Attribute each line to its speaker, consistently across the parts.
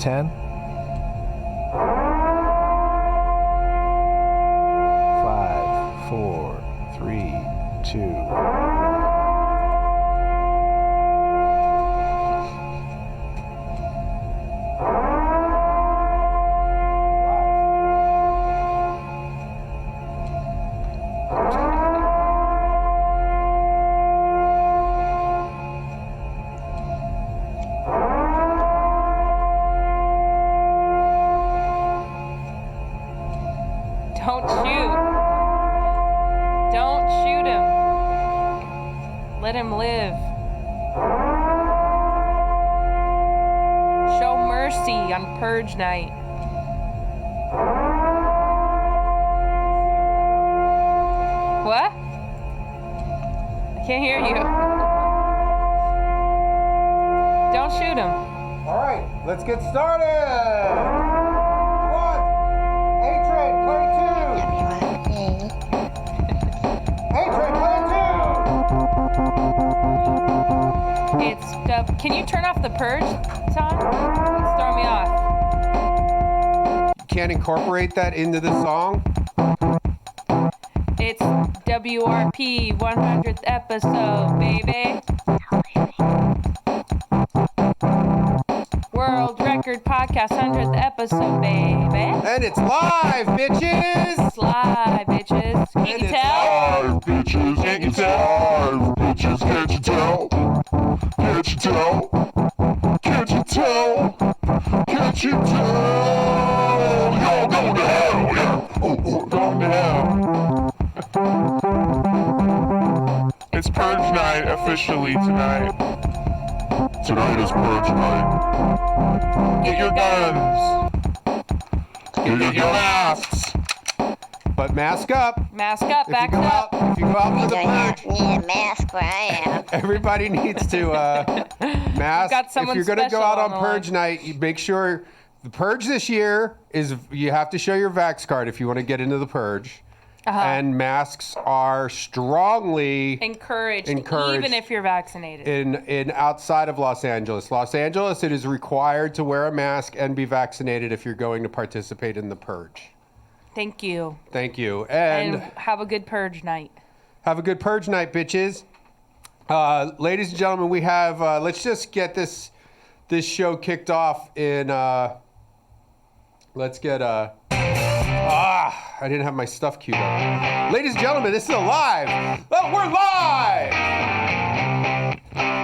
Speaker 1: 10. 5, 4, 3, 2.
Speaker 2: Don't shoot. Don't shoot him. Let him live. Show mercy on purge night. What? I can't hear you. Don't shoot him.
Speaker 3: All right, let's get started.
Speaker 2: Can you turn off the purge song? It's throwing me off.
Speaker 3: You can't incorporate that into the song?
Speaker 2: It's WRP 100th episode, baby. World Record Podcast 100th episode, baby.
Speaker 3: And it's live, bitches!
Speaker 2: It's live, bitches. Can't you tell?
Speaker 4: Live, bitches. Can't you tell? Live, bitches. Can't you tell? Can't you tell? Can't you tell? Can't you tell? You're going to hell, yeah. Oh, going to hell. It's purge night officially tonight. Tonight is purge night. Get your guns. Get your masks.
Speaker 3: But mask up.
Speaker 2: Mask up, back
Speaker 3: up. If you go out for the purge,
Speaker 5: need a mask where I am.
Speaker 3: everybody needs to mask.
Speaker 2: Got someone
Speaker 3: if you're going to go
Speaker 2: special
Speaker 3: out
Speaker 2: on
Speaker 3: on
Speaker 2: the
Speaker 3: purge night, you make sure the purge this year is you have to show your vax card if you want to get into the purge. And masks are strongly
Speaker 2: encouraged, even if you're vaccinated.
Speaker 3: In outside of Los Angeles. Los Angeles, it is required to wear a mask and be vaccinated if you're going to participate in the purge.
Speaker 2: Thank you.
Speaker 3: Thank you.
Speaker 2: And have a good purge night.
Speaker 3: Have a good purge night, bitches. Ladies and gentlemen, we have, let's just get this show kicked off in, let's get, I didn't have my stuff queued up. Ladies and gentlemen, this is live. Oh, we're live!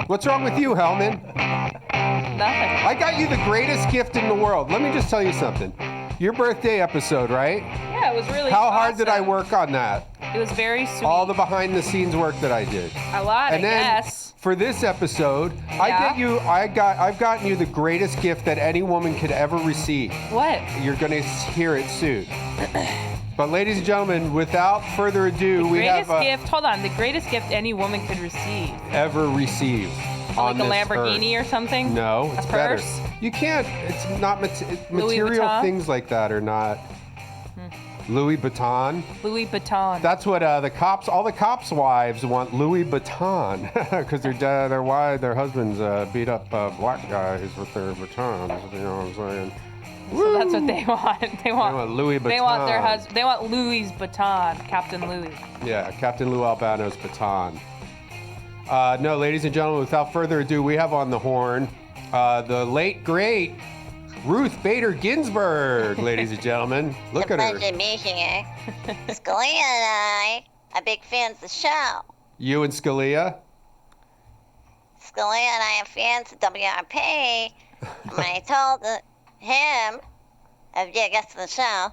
Speaker 3: What's wrong with you, Hellman?
Speaker 2: Nothing.
Speaker 3: I got you the greatest gift in the world. Let me just tell you something. Your birthday episode, right?
Speaker 2: Yeah, it was really
Speaker 3: How
Speaker 2: awesome.
Speaker 3: hard did I work on that?
Speaker 2: It was very sweet.
Speaker 3: All the behind-the-scenes work that I did.
Speaker 2: A lot,
Speaker 3: and then,
Speaker 2: guess.
Speaker 3: for this episode, I've gotten you the greatest gift that any woman could ever receive.
Speaker 2: What?
Speaker 3: You're gonna hear it soon. But ladies and gentlemen, without further ado, we have
Speaker 2: the greatest gift any woman could receive.
Speaker 3: Ever receive.
Speaker 2: Like a Lamborghini or something?
Speaker 3: No, it's better. You can't. It's not material things like that are not. Louis Vuitton.
Speaker 2: Louis Vuitton.
Speaker 3: That's what all the cops' wives want. Louis Vuitton, because their husbands beat up black guys with their batons. You know what I'm saying?
Speaker 2: So that's what they want. They want
Speaker 3: Louis Vuitton.
Speaker 2: They want their husband. They want Louis baton, Captain Louis.
Speaker 3: Yeah, Captain Lou Albano's baton. No, ladies and gentlemen, without further ado, we have on the horn the late great Ruth Bader Ginsburg, ladies and gentlemen. Look at her.
Speaker 5: It's a pleasure meeting you. Scalia and I are big fans of the show.
Speaker 3: You and Scalia?
Speaker 5: Scalia and I are fans of WRP. When I told him of your guest of the show,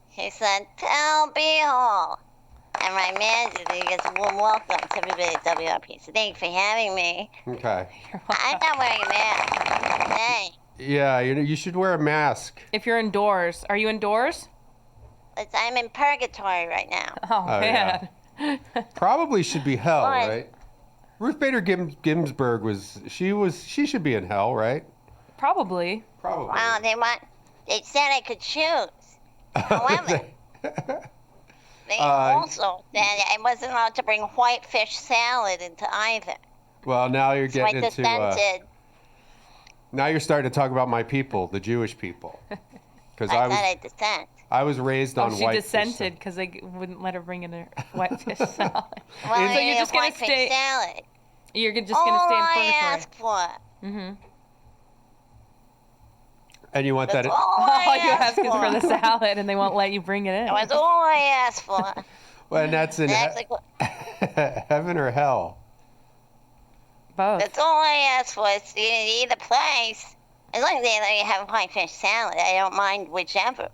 Speaker 5: he said, "Tell Beehole." And my manager, he gives a warm welcome to everybody at WRP. So thank you for having me.
Speaker 3: Okay.
Speaker 5: I'm not wearing a mask. Hey.
Speaker 3: Yeah, you should wear a mask.
Speaker 2: If you're indoors. Are you indoors?
Speaker 5: I'm in purgatory right now.
Speaker 2: Oh man.
Speaker 3: Yeah. Probably should be hell,
Speaker 5: Why?
Speaker 3: right? Ruth Bader Ginsburg she should be in hell, right?
Speaker 2: Probably.
Speaker 3: Probably.
Speaker 5: Wow, they said I could choose. However, they also said I wasn't allowed to bring white fish salad into either.
Speaker 3: Well, now you're
Speaker 5: So I
Speaker 3: getting into...
Speaker 5: dissented.
Speaker 3: Now you're starting to talk about my people, the Jewish people. Because
Speaker 5: I thought I dissent.
Speaker 3: I was raised on
Speaker 2: She
Speaker 3: white
Speaker 2: dissented because they wouldn't let her bring in her whitefish salad.
Speaker 5: Well,
Speaker 2: So you're just gonna
Speaker 5: whitefish
Speaker 2: stay.
Speaker 5: salad.
Speaker 2: You're just
Speaker 5: All
Speaker 2: gonna stay in
Speaker 5: I
Speaker 2: purgatory.
Speaker 5: ask for.
Speaker 2: Mm-hmm.
Speaker 3: And you want
Speaker 5: That's
Speaker 3: that?
Speaker 5: all
Speaker 2: All
Speaker 5: I
Speaker 2: you
Speaker 5: ask
Speaker 2: ask is for the salad, and they won't let you bring it in.
Speaker 5: That's all I ask for.
Speaker 3: Well, and that's in
Speaker 5: That's like,
Speaker 3: heaven or hell.
Speaker 2: Both.
Speaker 5: that's all I ask for. It's either place. As long as they let you have whitefish salad, I don't mind whichever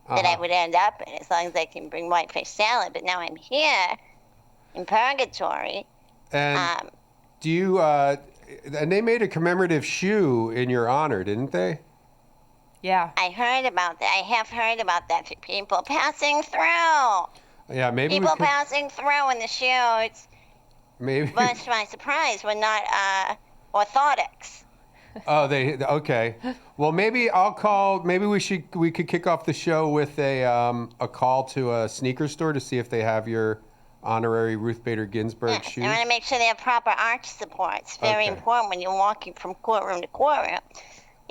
Speaker 5: that I would end up in, as long as I can bring whitefish salad. But now I'm here in purgatory.
Speaker 3: And do you? And they made a commemorative shoe in your honor, didn't they?
Speaker 2: Yeah.
Speaker 5: I heard about that. I have heard about that for people passing through.
Speaker 3: Yeah, maybe
Speaker 5: People
Speaker 3: we could,
Speaker 5: passing through in the shoes,
Speaker 3: maybe.
Speaker 5: much to my surprise, were not orthotics.
Speaker 3: Oh, okay. Well, maybe I'll call. Maybe we could kick off the show with a call to a sneaker store to see if they have your honorary Ruth Bader Ginsburg
Speaker 5: Yes,
Speaker 3: shoes.
Speaker 5: I want to make sure they have proper arch support. It's very
Speaker 3: Okay.
Speaker 5: important when you're walking from courtroom to courtroom.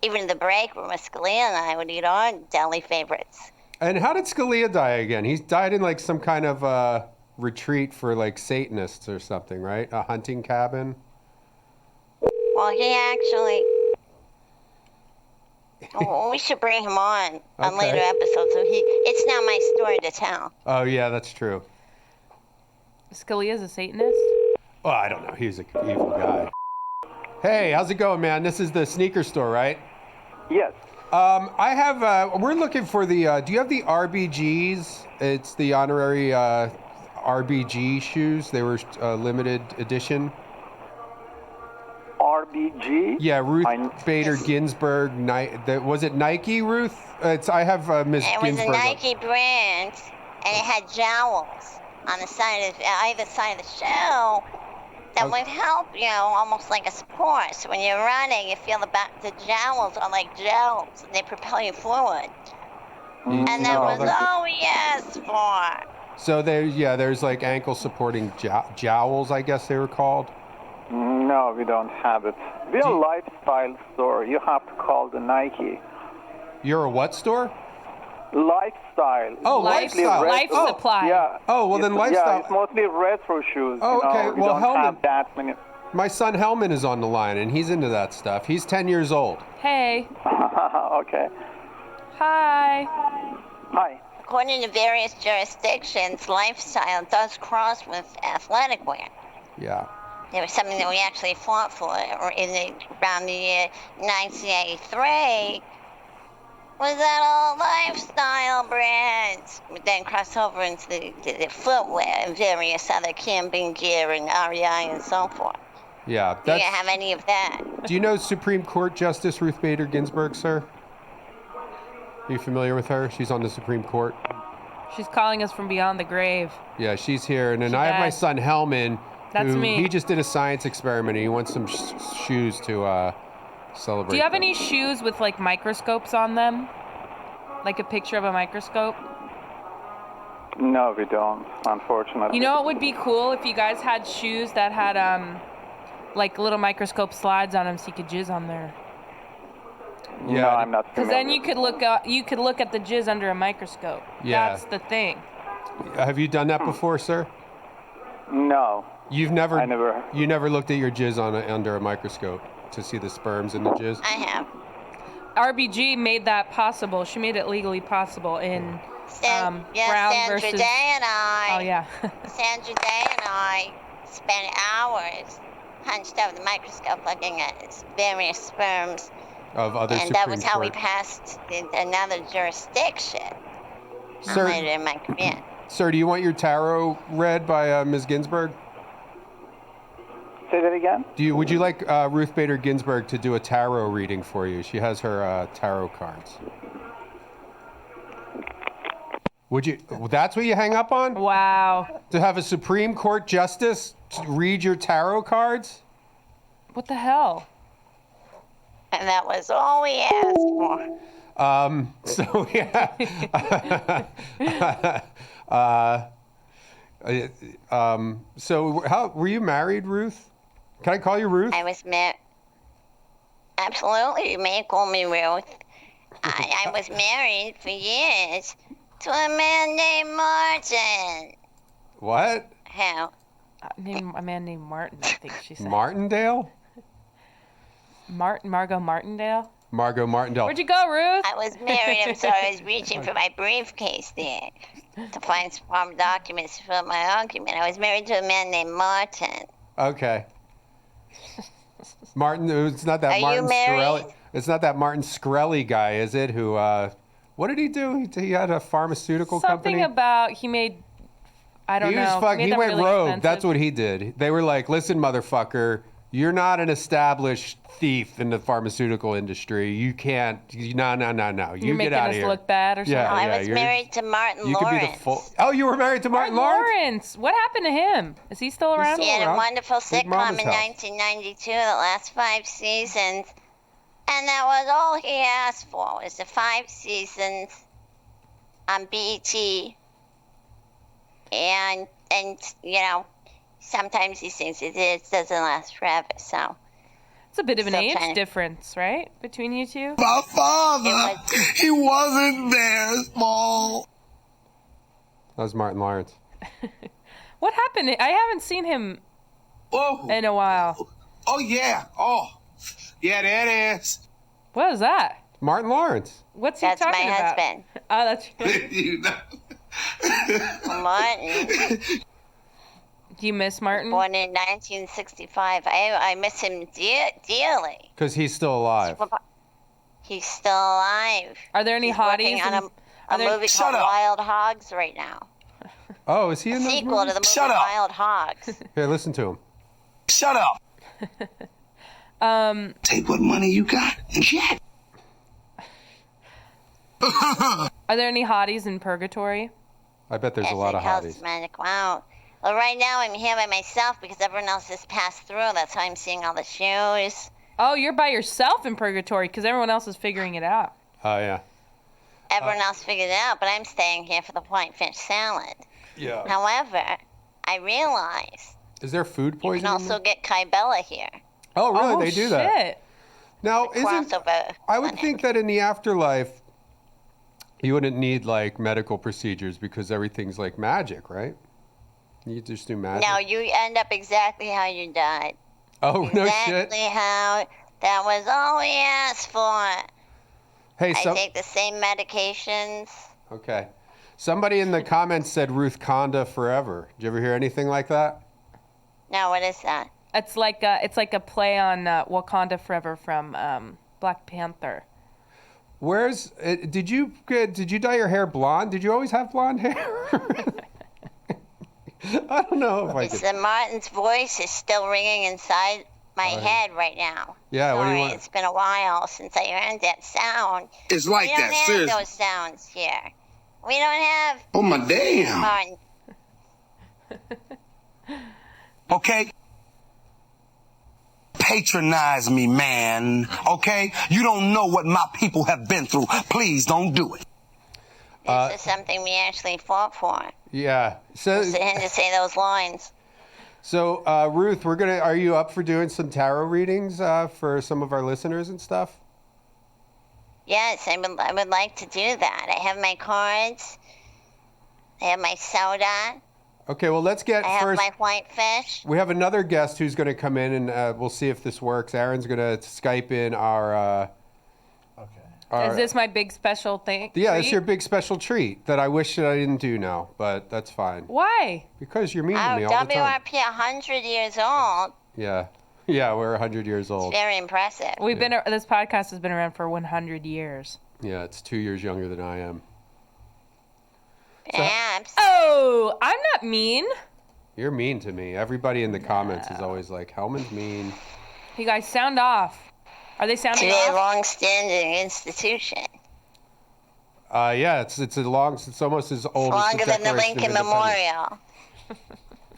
Speaker 5: Even in the break room, Scalia and I would eat our deli favorites.
Speaker 3: And how did Scalia die again? He died in like some kind of retreat for like Satanists or something, right? A hunting cabin.
Speaker 5: Well, he actually. Oh, we should bring him on
Speaker 3: Okay.
Speaker 5: later episodes. So it's now my story to tell.
Speaker 3: Oh yeah, that's true.
Speaker 2: Scalia's a Satanist?
Speaker 3: Well, I don't know. He's an evil guy. Hey, how's it going, man? This is the sneaker store, right?
Speaker 6: Yes.
Speaker 3: I have. We're looking for the. Do you have the RBGs? It's the honorary RBG shoes. They were limited edition.
Speaker 6: RBG?
Speaker 3: Yeah, Ruth
Speaker 6: I-
Speaker 3: Bader Ginsburg. Was it Nike, Ruth? I have Miss
Speaker 5: It was
Speaker 3: Ginsburg.
Speaker 5: a Nike brand, and it had jowls on the side of either side of the shoe that would help you, almost like a sport. So when you're running, you feel the jowls are like gels, and they propel you forward. And that
Speaker 3: know
Speaker 5: was
Speaker 3: that-
Speaker 5: all we asked for.
Speaker 3: So there's like ankle supporting jowls, I guess they were called.
Speaker 6: No, we don't have it. We're a lifestyle store. You have to call the Nike.
Speaker 3: You're a what store?
Speaker 6: Lifestyle.
Speaker 3: Oh,
Speaker 2: Life,
Speaker 3: lifestyle.
Speaker 2: life
Speaker 3: Oh,
Speaker 2: supply.
Speaker 6: Yeah.
Speaker 3: Oh, well, then
Speaker 6: Yeah,
Speaker 3: lifestyle.
Speaker 6: it's mostly retro shoes.
Speaker 3: Oh, okay.
Speaker 6: We
Speaker 3: Well,
Speaker 6: don't
Speaker 3: Hellman-
Speaker 6: have that many.
Speaker 3: My son Hellman is on the line, and he's into that stuff. He's 10 years old.
Speaker 2: Hey.
Speaker 6: Okay.
Speaker 2: Hi.
Speaker 6: Hi.
Speaker 5: According to various jurisdictions, lifestyle does cross with athletic wear.
Speaker 3: Yeah.
Speaker 5: There was something that we actually fought for around the year 1983. Was that all lifestyle brands? Would then cross over into the footwear and various other camping gear and REI and so forth.
Speaker 3: Yeah.
Speaker 5: Do you have any of that?
Speaker 3: Do you know Supreme Court Justice Ruth Bader Ginsburg, sir? Are you familiar with her? She's on the Supreme Court.
Speaker 2: She's calling us from beyond the grave.
Speaker 3: Yeah, she's here. And then
Speaker 2: She
Speaker 3: I have my
Speaker 2: died.
Speaker 3: son Hellman.
Speaker 2: That's
Speaker 3: who,
Speaker 2: me.
Speaker 3: He just did a science experiment, and he wants some shoes to celebrate.
Speaker 2: Do you have
Speaker 3: them.
Speaker 2: any shoes with like microscopes on them? Like a picture of a microscope?
Speaker 6: No, we don't, unfortunately.
Speaker 2: You know what would be cool if you guys had shoes that had like little microscope slides on them so you could jizz on there.
Speaker 3: Yeah,
Speaker 6: No, I'm not
Speaker 2: Because
Speaker 6: familiar.
Speaker 2: then you could look at the jizz under a microscope.
Speaker 3: Yeah.
Speaker 2: That's the thing.
Speaker 3: Have you done that before, sir?
Speaker 6: No.
Speaker 3: You've never.
Speaker 6: I never.
Speaker 3: You never looked at your jizz under a microscope to see the sperms in the jizz.
Speaker 5: I have.
Speaker 2: RBG made that possible. She made it legally possible in Brown
Speaker 5: Sandra
Speaker 2: versus.
Speaker 5: Day and I.
Speaker 2: Oh yeah.
Speaker 5: Sandra Day and I spent hours hunched over the microscope looking at various sperms,
Speaker 3: Of other
Speaker 5: and
Speaker 3: Supreme
Speaker 5: that was how we
Speaker 3: Court.
Speaker 5: passed in another jurisdiction
Speaker 3: Sir,
Speaker 5: later in my career.
Speaker 3: Sir, do you want your tarot read by Ms. Ginsburg?
Speaker 6: Say that again?
Speaker 3: Would you like Ruth Bader Ginsburg to do a tarot reading for you? She has her tarot cards. Would you? That's what you hang up on?
Speaker 2: Wow.
Speaker 3: To have a Supreme Court justice to read your tarot cards?
Speaker 2: What the hell?
Speaker 5: And that was all we asked for.
Speaker 3: So yeah. So how were you married, Ruth? Can I call you Ruth?
Speaker 5: I was married. Absolutely. You may call me Ruth. I was married for years to a man named Martin.
Speaker 3: What?
Speaker 5: Who?
Speaker 2: A man named Martin, I think she said.
Speaker 3: Martindale?
Speaker 2: Margot Martindale?
Speaker 3: Margot Martindale.
Speaker 2: Where'd you go, Ruth?
Speaker 5: I was married. I'm sorry. I was reaching for my briefcase there to find some documents to fill my argument. I was married to a man named Martin.
Speaker 3: Okay. Martin, it's not that
Speaker 5: Are you
Speaker 3: Martin
Speaker 5: married?
Speaker 3: Scarelli. It's not that Martin Scarelli guy, is it? Who, what did he do? He had a pharmaceutical
Speaker 2: Something
Speaker 3: company?
Speaker 2: about he made, I don't know.
Speaker 3: He
Speaker 2: made them
Speaker 3: went
Speaker 2: really
Speaker 3: rogue.
Speaker 2: expensive.
Speaker 3: That's what he did. They were like, listen, motherfucker, you're not an established thief in the pharmaceutical industry. You can't, no. You
Speaker 2: You're
Speaker 3: get
Speaker 2: making
Speaker 3: out of
Speaker 2: us
Speaker 3: here.
Speaker 2: look bad or something.
Speaker 3: Yeah,
Speaker 5: I was
Speaker 3: you're-
Speaker 5: married to Martin
Speaker 3: You could
Speaker 5: Lawrence.
Speaker 3: be the full. Oh, you were married to Martin Lawrence?
Speaker 2: What happened to him? Is he still around?
Speaker 3: still
Speaker 5: He had a
Speaker 3: around.
Speaker 5: wonderful
Speaker 3: Big Mama's
Speaker 5: sitcom in
Speaker 3: house.
Speaker 5: 1992 that last 5 seasons. And that was all he asked for, was the 5 seasons on BET. And you know, sometimes these things, it doesn't last forever, so.
Speaker 2: It's a bit of an
Speaker 5: Still
Speaker 2: age
Speaker 5: trying to-
Speaker 2: difference, right? Between you two?
Speaker 4: My
Speaker 5: It
Speaker 4: father,
Speaker 5: was-
Speaker 4: he wasn't there, small.
Speaker 3: That was Martin Lawrence.
Speaker 2: What happened? I haven't seen him
Speaker 4: Oh,
Speaker 2: in a while.
Speaker 4: oh yeah. Oh, yeah, that is.
Speaker 2: What is that?
Speaker 3: Martin Lawrence.
Speaker 2: What's he
Speaker 5: That's
Speaker 2: talking
Speaker 5: my
Speaker 2: about?
Speaker 5: husband.
Speaker 2: Oh, that's
Speaker 4: You know.
Speaker 5: Martin,
Speaker 2: Do you miss Martin?
Speaker 5: born in 1965. I miss him dearly.
Speaker 3: Because he's still alive.
Speaker 5: He's still alive.
Speaker 2: Are there any
Speaker 5: He's
Speaker 2: hotties?
Speaker 5: working on
Speaker 2: in-
Speaker 5: a
Speaker 2: are there-
Speaker 5: movie
Speaker 4: Shut
Speaker 5: called
Speaker 4: up.
Speaker 5: Wild Hogs right now.
Speaker 3: Oh, is he in those
Speaker 5: Sequel to
Speaker 3: movies?
Speaker 5: the movie
Speaker 4: Shut up.
Speaker 5: Wild Hogs.
Speaker 3: Here, listen to him.
Speaker 4: Shut up. Take what money you got and jet.
Speaker 2: Are there any hotties in Purgatory?
Speaker 3: I bet there's a
Speaker 5: Yes,
Speaker 3: lot of
Speaker 5: it tells
Speaker 3: hotties.
Speaker 5: Manic. Wow. Well, right now I'm here by myself because everyone else has passed through. That's why I'm seeing all the shoes.
Speaker 2: Oh, you're by yourself in Purgatory because everyone else is figuring it out.
Speaker 3: Oh, yeah.
Speaker 5: Everyone else figured it out, but I'm staying here for the white fish salad.
Speaker 3: Yeah.
Speaker 5: However, I realize
Speaker 3: Is there food
Speaker 5: you can
Speaker 3: poisoning?
Speaker 5: also get Kybella here.
Speaker 3: Oh, really?
Speaker 2: Oh,
Speaker 3: They do
Speaker 2: shit.
Speaker 3: that. Now, isn't
Speaker 5: Crossover.
Speaker 3: I would
Speaker 5: clinic.
Speaker 3: think that in the afterlife, you wouldn't need like medical procedures because everything's like magic, right? You just do magic.
Speaker 5: No, you end up exactly how you died.
Speaker 3: Oh, no shit.
Speaker 5: Exactly how. That was all we asked for.
Speaker 3: Hey,
Speaker 5: I take the same medications.
Speaker 3: okay. Somebody in the comments said Ruth Conda forever. Did you ever hear anything like that?
Speaker 5: No, what is that?
Speaker 2: It's like a play on Wakanda Forever from Black Panther.
Speaker 3: Where's did you dye your hair blonde? Did you always have blonde hair? I don't know if I
Speaker 5: It's
Speaker 3: could.
Speaker 5: that Martin's voice is still ringing inside my head right now.
Speaker 3: Yeah, what do you
Speaker 5: Sorry,
Speaker 3: want?
Speaker 5: it's been a while since I heard that sound.
Speaker 4: It's like
Speaker 5: We don't
Speaker 4: that,
Speaker 5: have
Speaker 4: seriously.
Speaker 5: those sounds here. We don't have
Speaker 4: Oh my damn.
Speaker 5: Martin.
Speaker 4: Okay? Patronize me, man. Okay? You don't know what my people have been through. Please don't do it.
Speaker 5: This is something we actually fought for.
Speaker 3: Yeah. So
Speaker 5: For him to say those lines.
Speaker 3: Ruth, are you up for doing some tarot readings for some of our listeners and stuff?
Speaker 5: Yes, I would like to do that. I have my cards. I have my soda.
Speaker 3: Okay, well let's get
Speaker 5: I have
Speaker 3: first.
Speaker 5: my white fish.
Speaker 3: We have another guest who's going to come in, and we'll see if this works. Aaron's going to Skype in our.
Speaker 1: Okay.
Speaker 2: Is this my big special thing?
Speaker 3: Yeah, it's
Speaker 2: treat?
Speaker 3: your big special treat that I wish that I didn't do now, but that's fine.
Speaker 2: Why?
Speaker 3: Because you're mean
Speaker 5: Oh,
Speaker 3: to me all the time.
Speaker 5: WRP 100 years old.
Speaker 3: Yeah. Yeah, we're 100 years old.
Speaker 5: Very impressive.
Speaker 2: We've been this podcast has been around for 100 years.
Speaker 3: Yeah, it's 2 years younger than I am.
Speaker 5: Perhaps.
Speaker 2: Oh, I'm not mean.
Speaker 3: You're mean to me. Everybody in the comments is always like, Hellman's mean.
Speaker 2: You guys sound off. Are they sounding
Speaker 5: It's a
Speaker 2: off?
Speaker 5: long-standing institution.
Speaker 3: Yeah, it's almost as old as
Speaker 5: Longer
Speaker 3: the
Speaker 5: than the
Speaker 3: Declaration of
Speaker 5: Lincoln
Speaker 3: Independence.
Speaker 5: Memorial.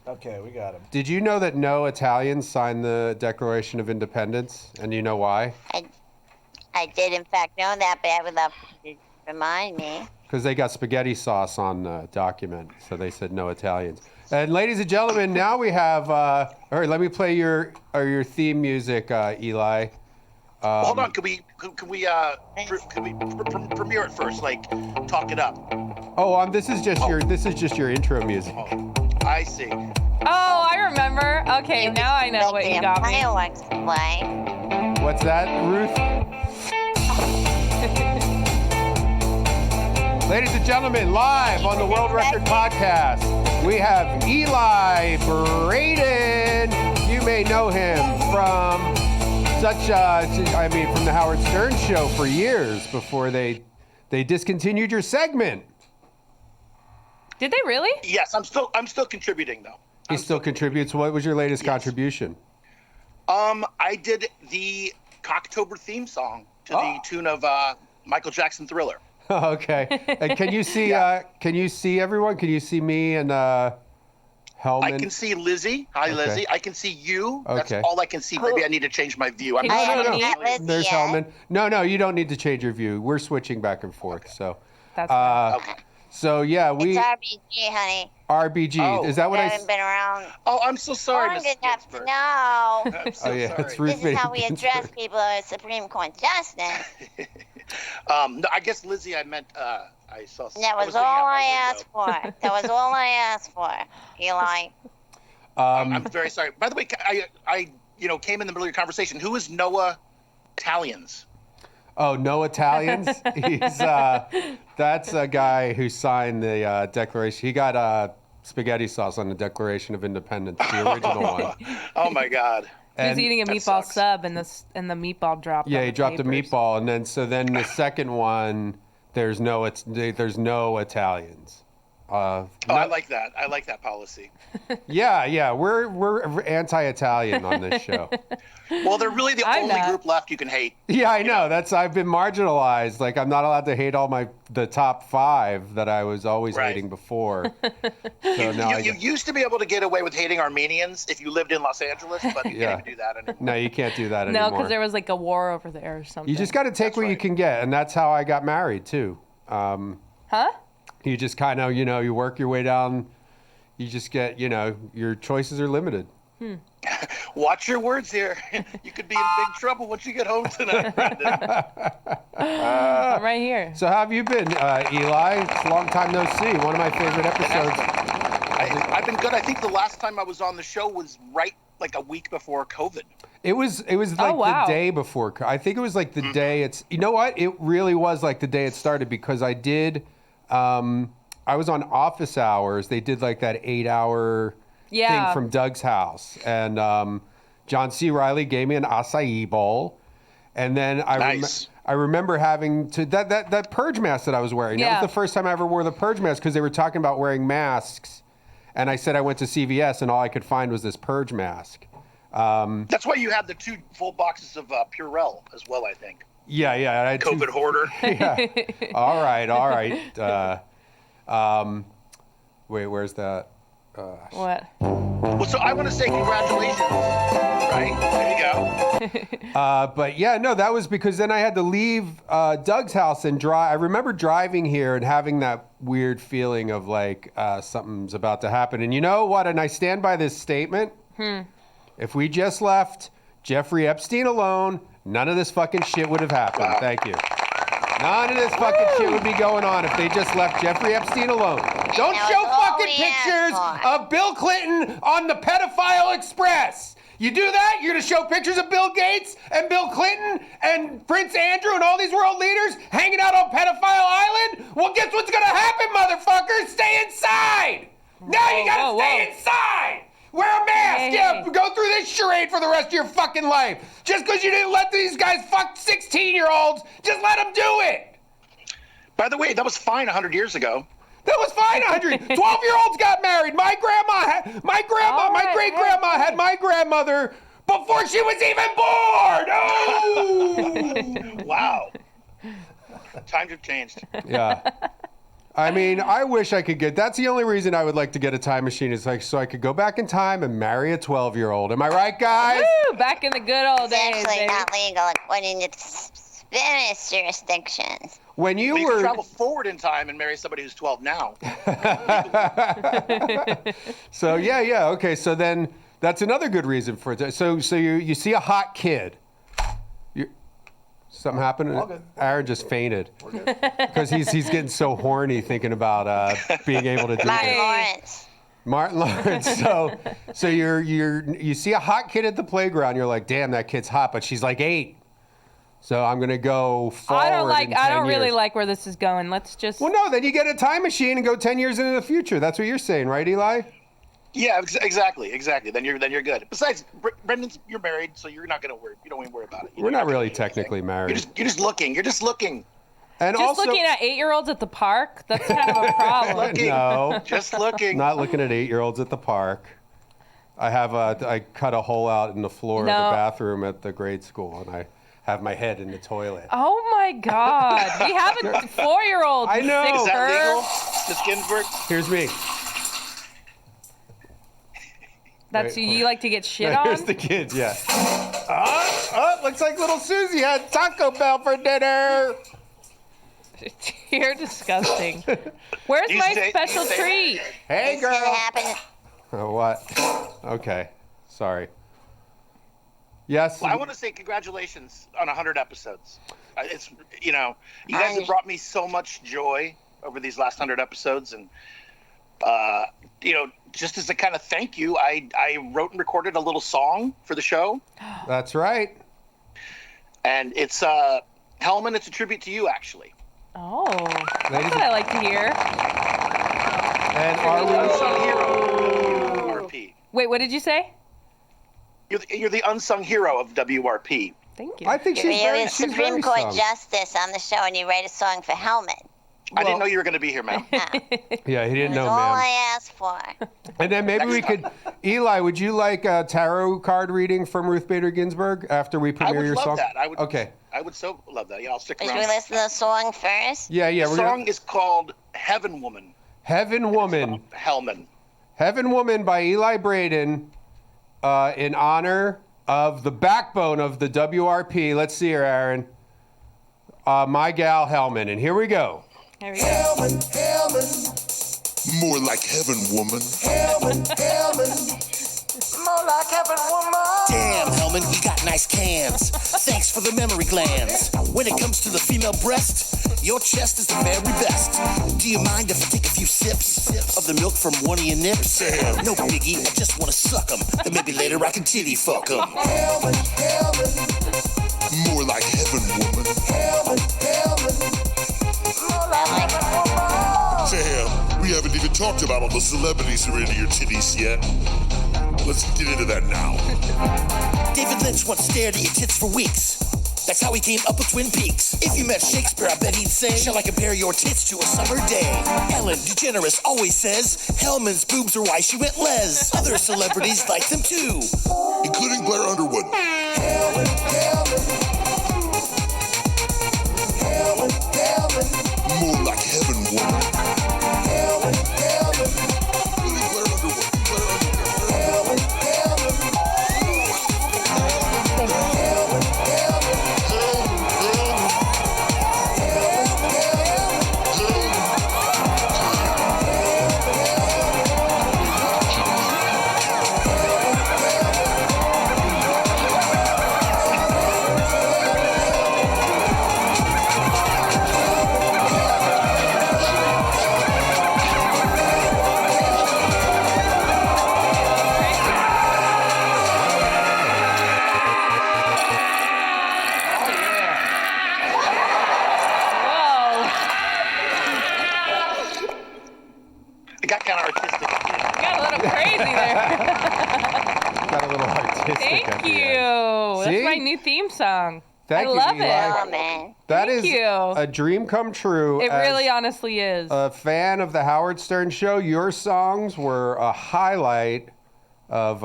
Speaker 1: Okay, we got him.
Speaker 3: Did you know that no Italians signed the Declaration of Independence? And you know why?
Speaker 5: I did, in fact, know that, but I would love you to remind me.
Speaker 3: Because they got spaghetti sauce on the document, so they said no Italians. And ladies and gentlemen, now we have. All right, let me play your theme music, Eli.
Speaker 7: Hold on, can we premiere it first? Like, talk it up.
Speaker 3: Oh, this is just your intro music.
Speaker 7: Oh, I see.
Speaker 2: Oh, I remember. Okay, now I know what you got me.
Speaker 5: Fireworks play.
Speaker 3: What's that, Ruth? Ladies and gentlemen, live on the World Record Podcast, we have Eli Braden. You may know him from from the Howard Stern Show for years before they discontinued your segment.
Speaker 2: Did they really?
Speaker 7: Yes, I'm still contributing though.
Speaker 3: He still contributes. What was your latest contribution?
Speaker 7: I did the Cocktober theme song to the tune of Michael Jackson Thriller.
Speaker 3: Okay. And can you see can you see everyone? Can you see me and Hellman?
Speaker 7: I can see Lizzie. Hi, Lizzie. I can see you. That's
Speaker 3: Okay.
Speaker 7: all I can see. Maybe I need to change my view. I'm
Speaker 2: Can you
Speaker 7: not
Speaker 2: see me?
Speaker 5: Lizzie
Speaker 3: There's
Speaker 5: yet.
Speaker 3: Hellman. No, you don't need to change your view. We're switching back and forth. So,
Speaker 2: That's fine.
Speaker 7: Okay.
Speaker 3: so yeah,
Speaker 5: It's
Speaker 3: we
Speaker 5: RBG, honey.
Speaker 3: RBG.
Speaker 7: Oh.
Speaker 3: Is that what
Speaker 5: I
Speaker 3: I?
Speaker 5: haven't been around
Speaker 7: Oh, I'm so sorry,
Speaker 5: long
Speaker 7: Miss
Speaker 5: enough to
Speaker 7: Ginsburg.
Speaker 5: know.
Speaker 7: I'm so
Speaker 3: Oh yeah,
Speaker 7: sorry.
Speaker 3: it's Ruth
Speaker 5: This is
Speaker 3: Bader
Speaker 5: how we address
Speaker 3: Ginsburg.
Speaker 5: people as Supreme Court justice.
Speaker 7: No, I guess Lizzie, I meant I saw.
Speaker 5: That was all I asked for. That was all I asked for, Eli.
Speaker 7: I'm very sorry. By the way, I came in the middle of your conversation. Who is Noah Italians?
Speaker 3: Oh, no Italians. He's that's a guy who signed the Declaration. He got spaghetti sauce on the Declaration of Independence, the original one.
Speaker 7: Oh my God.
Speaker 2: He was
Speaker 3: And-
Speaker 2: eating a
Speaker 7: that
Speaker 2: meatball
Speaker 7: sucks.
Speaker 2: sub, and the meatball dropped.
Speaker 3: Yeah,
Speaker 2: on
Speaker 3: he
Speaker 2: the
Speaker 3: dropped a
Speaker 2: papers.
Speaker 3: meatball, and then the second one, there's no Italians.
Speaker 7: Oh, I like that. I like that policy.
Speaker 3: Yeah, we're anti-Italian on this show.
Speaker 7: Well, they're really the
Speaker 2: I'm
Speaker 7: only
Speaker 2: not.
Speaker 7: group left you can hate.
Speaker 3: Yeah, I know. I've been marginalized. Like I'm not allowed to hate all the top 5 that I was always
Speaker 7: Right.
Speaker 3: hating before. So now
Speaker 7: You used to be able to get away with hating Armenians if you lived in Los Angeles, but you
Speaker 3: Yeah.
Speaker 7: can't even do that anymore.
Speaker 3: no, you can't do that
Speaker 2: No,
Speaker 3: anymore.
Speaker 2: because there was like a war over there or something.
Speaker 3: You just got to take what you
Speaker 7: right.
Speaker 3: can get, and that's how I got married too.
Speaker 2: Huh?
Speaker 3: You just kind of, you work your way down. You just get, your choices are limited.
Speaker 7: Watch your words here. You could be in big trouble once you get home tonight, Brendan.
Speaker 2: I'm right here.
Speaker 3: So how have you been, Eli? It's a long time no see. One of my favorite episodes.
Speaker 7: I've been good. I think the last time I was on the show was right like a week before COVID.
Speaker 3: It was like
Speaker 2: wow.
Speaker 3: the day before. I think it was like the day it's. You know what? It really was like the day it started because I did. I was on Office Hours. They did like that 8-hour thing
Speaker 2: Yeah.
Speaker 3: from Doug's house, and John C. Reilly gave me an acai bowl, and then
Speaker 7: Nice.
Speaker 3: I remember having to that purge mask that I was wearing. That
Speaker 2: Yeah.
Speaker 3: was the first time I ever wore the purge mask because they were talking about wearing masks, and I said I went to CVS and all I could find was this purge mask.
Speaker 7: That's why you had the 2 full boxes of Purell as well, I think.
Speaker 3: Yeah. I had two-
Speaker 7: COVID hoarder.
Speaker 3: Yeah. All right. Wait, where's that?
Speaker 2: What?
Speaker 7: Well, so I want to say congratulations. Right? There you go.
Speaker 3: But yeah, no, that was because then I had to leave Doug's house and drive. I remember driving here and having that weird feeling of like something's about to happen. And you know what? And I stand by this statement. If we just left Jeffrey Epstein alone, none of this fucking shit would have happened.
Speaker 7: Wow.
Speaker 3: Thank you. None of this fucking shit would be going on if they just left Jeffrey Epstein alone. Don't
Speaker 5: that
Speaker 3: show
Speaker 5: was all
Speaker 3: fucking
Speaker 5: we
Speaker 3: pictures
Speaker 5: asked for.
Speaker 3: of Bill Clinton on the Pedophile Express. You do that, you're gonna show pictures of Bill Gates and Bill Clinton and Prince Andrew and all these world leaders hanging out on Pedophile Island? Well, guess what's gonna happen, motherfuckers? Stay inside! Now you gotta
Speaker 2: Whoa,
Speaker 3: stay
Speaker 2: whoa.
Speaker 3: inside! Wear a mask!
Speaker 2: Hey,
Speaker 3: Yeah,
Speaker 2: hey.
Speaker 3: go through this charade for the rest of your fucking life. Just because you didn't let these guys fuck 16-year-olds, just let them do it!
Speaker 7: By the way, that was fine 100 years ago.
Speaker 3: That was fine. 12-year-olds got married. My
Speaker 2: All right,
Speaker 3: great grandma had my grandmother before she was even born. Oh!
Speaker 7: Wow. Times have changed.
Speaker 3: Yeah. I mean, I wish I could get. That's the only reason I would like to get a time machine is like so I could go back in time and marry a 12-year-old. Am I right, guys?
Speaker 2: Woo! Back in the good old
Speaker 5: It's
Speaker 2: days,
Speaker 5: actually
Speaker 2: baby.
Speaker 5: not legal according to various jurisdictions.
Speaker 3: When you
Speaker 7: But you
Speaker 3: were
Speaker 7: can travel forward in time and marry somebody who's 12 now.
Speaker 3: So yeah, okay. So then that's another good reason for it. So you see a hot kid. Something happened?
Speaker 1: All good.
Speaker 3: Aaron just fainted because he's getting so horny thinking about being able to do
Speaker 5: Martin
Speaker 3: this.
Speaker 5: Lawrence.
Speaker 3: Martin Lawrence. So you see a hot kid at the playground. You're like, damn, that kid's hot, but she's like 8. So I'm gonna go forward.
Speaker 2: I don't really like where this is going. Let's just.
Speaker 3: Well, no, then you get a time machine and go 10 years into the future. That's what you're saying, right, Eli?
Speaker 7: Yeah, exactly. Then you're good. Besides, Brendan, you're married, so you're not gonna worry. You don't even worry about it.
Speaker 3: We're not really technically married.
Speaker 7: You're just looking. You're just looking.
Speaker 3: And
Speaker 2: Just
Speaker 3: also,
Speaker 2: looking at 8-year-olds at the park? That's kind of a problem.
Speaker 3: no,
Speaker 7: Just looking.
Speaker 3: not looking at 8-year-olds at the park. I cut a hole out in the floor of
Speaker 2: No.
Speaker 3: the bathroom at the grade school, and I have my head in the toilet.
Speaker 2: Oh my God. We have a 4-year-old.
Speaker 3: I know.
Speaker 2: Sick
Speaker 7: Is that
Speaker 2: perv.
Speaker 7: legal, Ms. Ginsburg?
Speaker 3: Here's me.
Speaker 2: That's
Speaker 3: Right.
Speaker 2: you like to get shit on?
Speaker 3: Here's the kids, yeah. Looks like little Susie had Taco Bell for dinner.
Speaker 2: You're disgusting. Where's
Speaker 7: You
Speaker 2: my
Speaker 7: say-
Speaker 2: special
Speaker 7: you say-
Speaker 2: treat?
Speaker 3: Hey,
Speaker 5: This
Speaker 3: girl.
Speaker 5: didn't happen.
Speaker 3: Oh, what? Okay. Sorry. Yes.
Speaker 7: Well, I want to say congratulations on 100 episodes. It's you guys have brought me so much joy over these last 100 episodes, and just as a kind of thank you, I wrote and recorded a little song for the show,
Speaker 3: That's right.
Speaker 7: and it's Hellman. It's a tribute to you, actually.
Speaker 2: Oh, that's
Speaker 3: Ladies
Speaker 2: what I like to hear.
Speaker 3: And are we?
Speaker 7: Unsung hero of WRP.
Speaker 2: Wait, what did you say?
Speaker 7: You're the unsung hero of WRP.
Speaker 2: Thank you.
Speaker 3: I think
Speaker 5: You're a
Speaker 3: she's
Speaker 5: Supreme
Speaker 3: very
Speaker 5: Court
Speaker 3: sung.
Speaker 5: justice on the show, and you write a song for Hellman.
Speaker 7: I didn't know you were going to be here, ma'am.
Speaker 3: Yeah, he didn't
Speaker 5: That's
Speaker 3: know,
Speaker 5: all
Speaker 3: ma'am.
Speaker 5: I asked for.
Speaker 3: And then maybe we could, Eli, would you like a tarot card reading from Ruth Bader Ginsburg after we
Speaker 7: I
Speaker 3: premiere
Speaker 7: would
Speaker 3: your
Speaker 7: love
Speaker 3: song?
Speaker 7: that.
Speaker 3: Okay.
Speaker 7: I would so love that. Yeah, I'll stick
Speaker 5: Should
Speaker 7: around.
Speaker 5: we listen to the song first?
Speaker 3: Yeah.
Speaker 7: The
Speaker 3: We're
Speaker 7: song
Speaker 3: gonna,
Speaker 7: is called Heaven Woman.
Speaker 3: Heaven Woman.
Speaker 7: Hellman.
Speaker 3: Heaven Woman by Eli Braden in honor of the backbone of the WRP. Let's see her, Aaron. My gal Hellman. And here we go.
Speaker 2: Here we go.
Speaker 4: More like heaven, woman.
Speaker 8: Damn, Hellman, you got nice cans. Thanks for the memory glands. When it comes to the female breast, your chest is the very best. Do you mind if I take a few sips of the milk from one of your nips? No biggie, I just want to suck them. Then maybe later I can titty fuck them.
Speaker 4: More like heaven, woman. Damn, we haven't even talked about all the celebrities who are into your titties yet. Let's get into that now.
Speaker 8: David Lynch once stared at your tits for weeks. That's how he came up with Twin Peaks. If you met Shakespeare, I bet he'd say, shall I compare your tits to a summer day? Ellen DeGeneres always says, Hellman's boobs are why she went les. Other celebrities like them too.
Speaker 4: Including Blair Underwood. More like heaven, woman. Including Blair Underwood.
Speaker 2: Whoa.
Speaker 7: It got kind of artistic.
Speaker 2: Got a little crazy there.
Speaker 3: Got a little artistic.
Speaker 2: Thank
Speaker 3: at the
Speaker 2: you.
Speaker 3: end.
Speaker 2: That's
Speaker 3: See?
Speaker 2: my new theme song.
Speaker 3: Thank
Speaker 2: I
Speaker 3: you,
Speaker 2: love
Speaker 3: Eli.
Speaker 5: Oh,
Speaker 2: it.
Speaker 5: man.
Speaker 3: That
Speaker 2: Thank
Speaker 3: is
Speaker 2: you.
Speaker 3: a dream come true.
Speaker 2: It
Speaker 3: as
Speaker 2: really honestly is.
Speaker 3: a fan of the Howard Stern Show. Your songs were a highlight of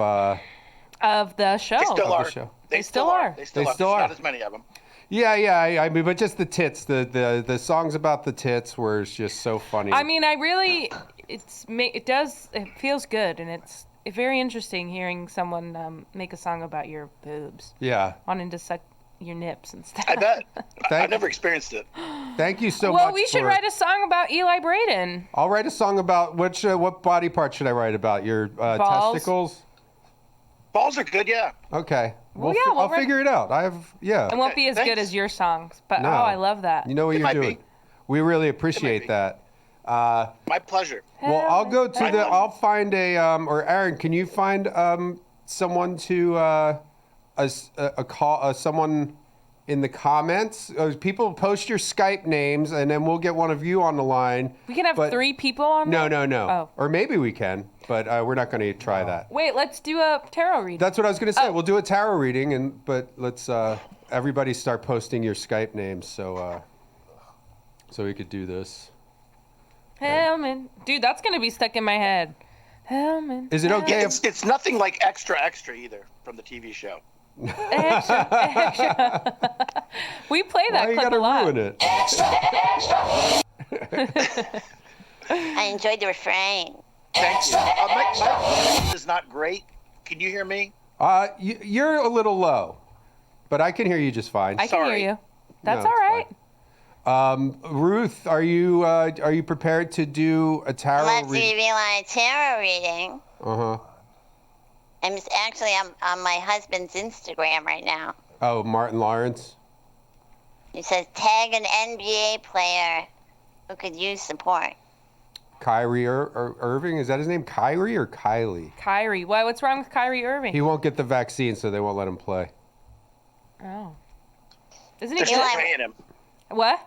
Speaker 2: of the show.
Speaker 7: They still
Speaker 3: the
Speaker 7: are.
Speaker 3: show.
Speaker 7: They
Speaker 2: They
Speaker 7: still
Speaker 2: still
Speaker 7: are.
Speaker 2: are.
Speaker 7: They still
Speaker 3: They
Speaker 7: are.
Speaker 3: still
Speaker 7: There's
Speaker 3: are.
Speaker 7: not as many of them.
Speaker 3: Yeah. I mean, but just the tits, the songs about the tits were just so funny.
Speaker 2: I mean, I really, it feels good, and it's very interesting hearing someone make a song about your boobs,
Speaker 3: yeah.
Speaker 2: wanting to suck your nips and stuff.
Speaker 7: I bet.
Speaker 3: Thank-
Speaker 7: I've never experienced it.
Speaker 3: Thank you so much.
Speaker 2: Well, we should
Speaker 3: for-
Speaker 2: write a song about Eli Braden.
Speaker 3: I'll write a song about what body part should I write about? Your
Speaker 2: Balls.
Speaker 3: testicles?
Speaker 7: Balls are good, yeah.
Speaker 3: Okay. I'll figure it out.
Speaker 2: It won't be as good as your songs, but
Speaker 3: No.
Speaker 2: I love that.
Speaker 3: You know what
Speaker 7: It
Speaker 3: you're
Speaker 7: might
Speaker 3: doing.
Speaker 7: be.
Speaker 3: We really appreciate that.
Speaker 7: My pleasure.
Speaker 3: Well, I'll go to I'll find or Aaron, can you find someone to someone in the comments? People post your Skype names, and then we'll get one of you on the line.
Speaker 2: We can have 3 people on
Speaker 3: No,
Speaker 2: there?
Speaker 3: no.
Speaker 2: Oh.
Speaker 3: Or maybe we can, but we're not going to try that.
Speaker 2: Wait, let's do a tarot reading.
Speaker 3: That's what I was going to say. We'll do a tarot reading, but let's everybody start posting your Skype names so we could do this.
Speaker 2: Hellman. Dude, that's going to be stuck in my head. Hellman.
Speaker 3: Is it okay
Speaker 7: Yeah, it's nothing like extra either from the TV show.
Speaker 2: Extra. We play that clip a lot.
Speaker 3: Ruin it?
Speaker 5: I enjoyed the refrain.
Speaker 7: Thank you. My voice is not great. Can you hear me?
Speaker 3: You're a little low, but I can hear you just fine.
Speaker 2: I can hear you. That's
Speaker 3: No,
Speaker 2: all right.
Speaker 3: Ruth, are you prepared to do a tarot
Speaker 5: Let's
Speaker 3: reading?
Speaker 5: reveal our tarot reading. I'm on my husband's Instagram right now.
Speaker 3: Oh, Martin Lawrence.
Speaker 5: He says, tag an NBA player who could use support.
Speaker 3: Kyrie Irving, is that his name? Kyrie or Kylie?
Speaker 2: Kyrie. Why? What's wrong with Kyrie Irving?
Speaker 3: He won't get the vaccine, so they won't let him play.
Speaker 2: Oh. Isn't
Speaker 7: They're
Speaker 2: he?
Speaker 7: still paying him.
Speaker 2: What?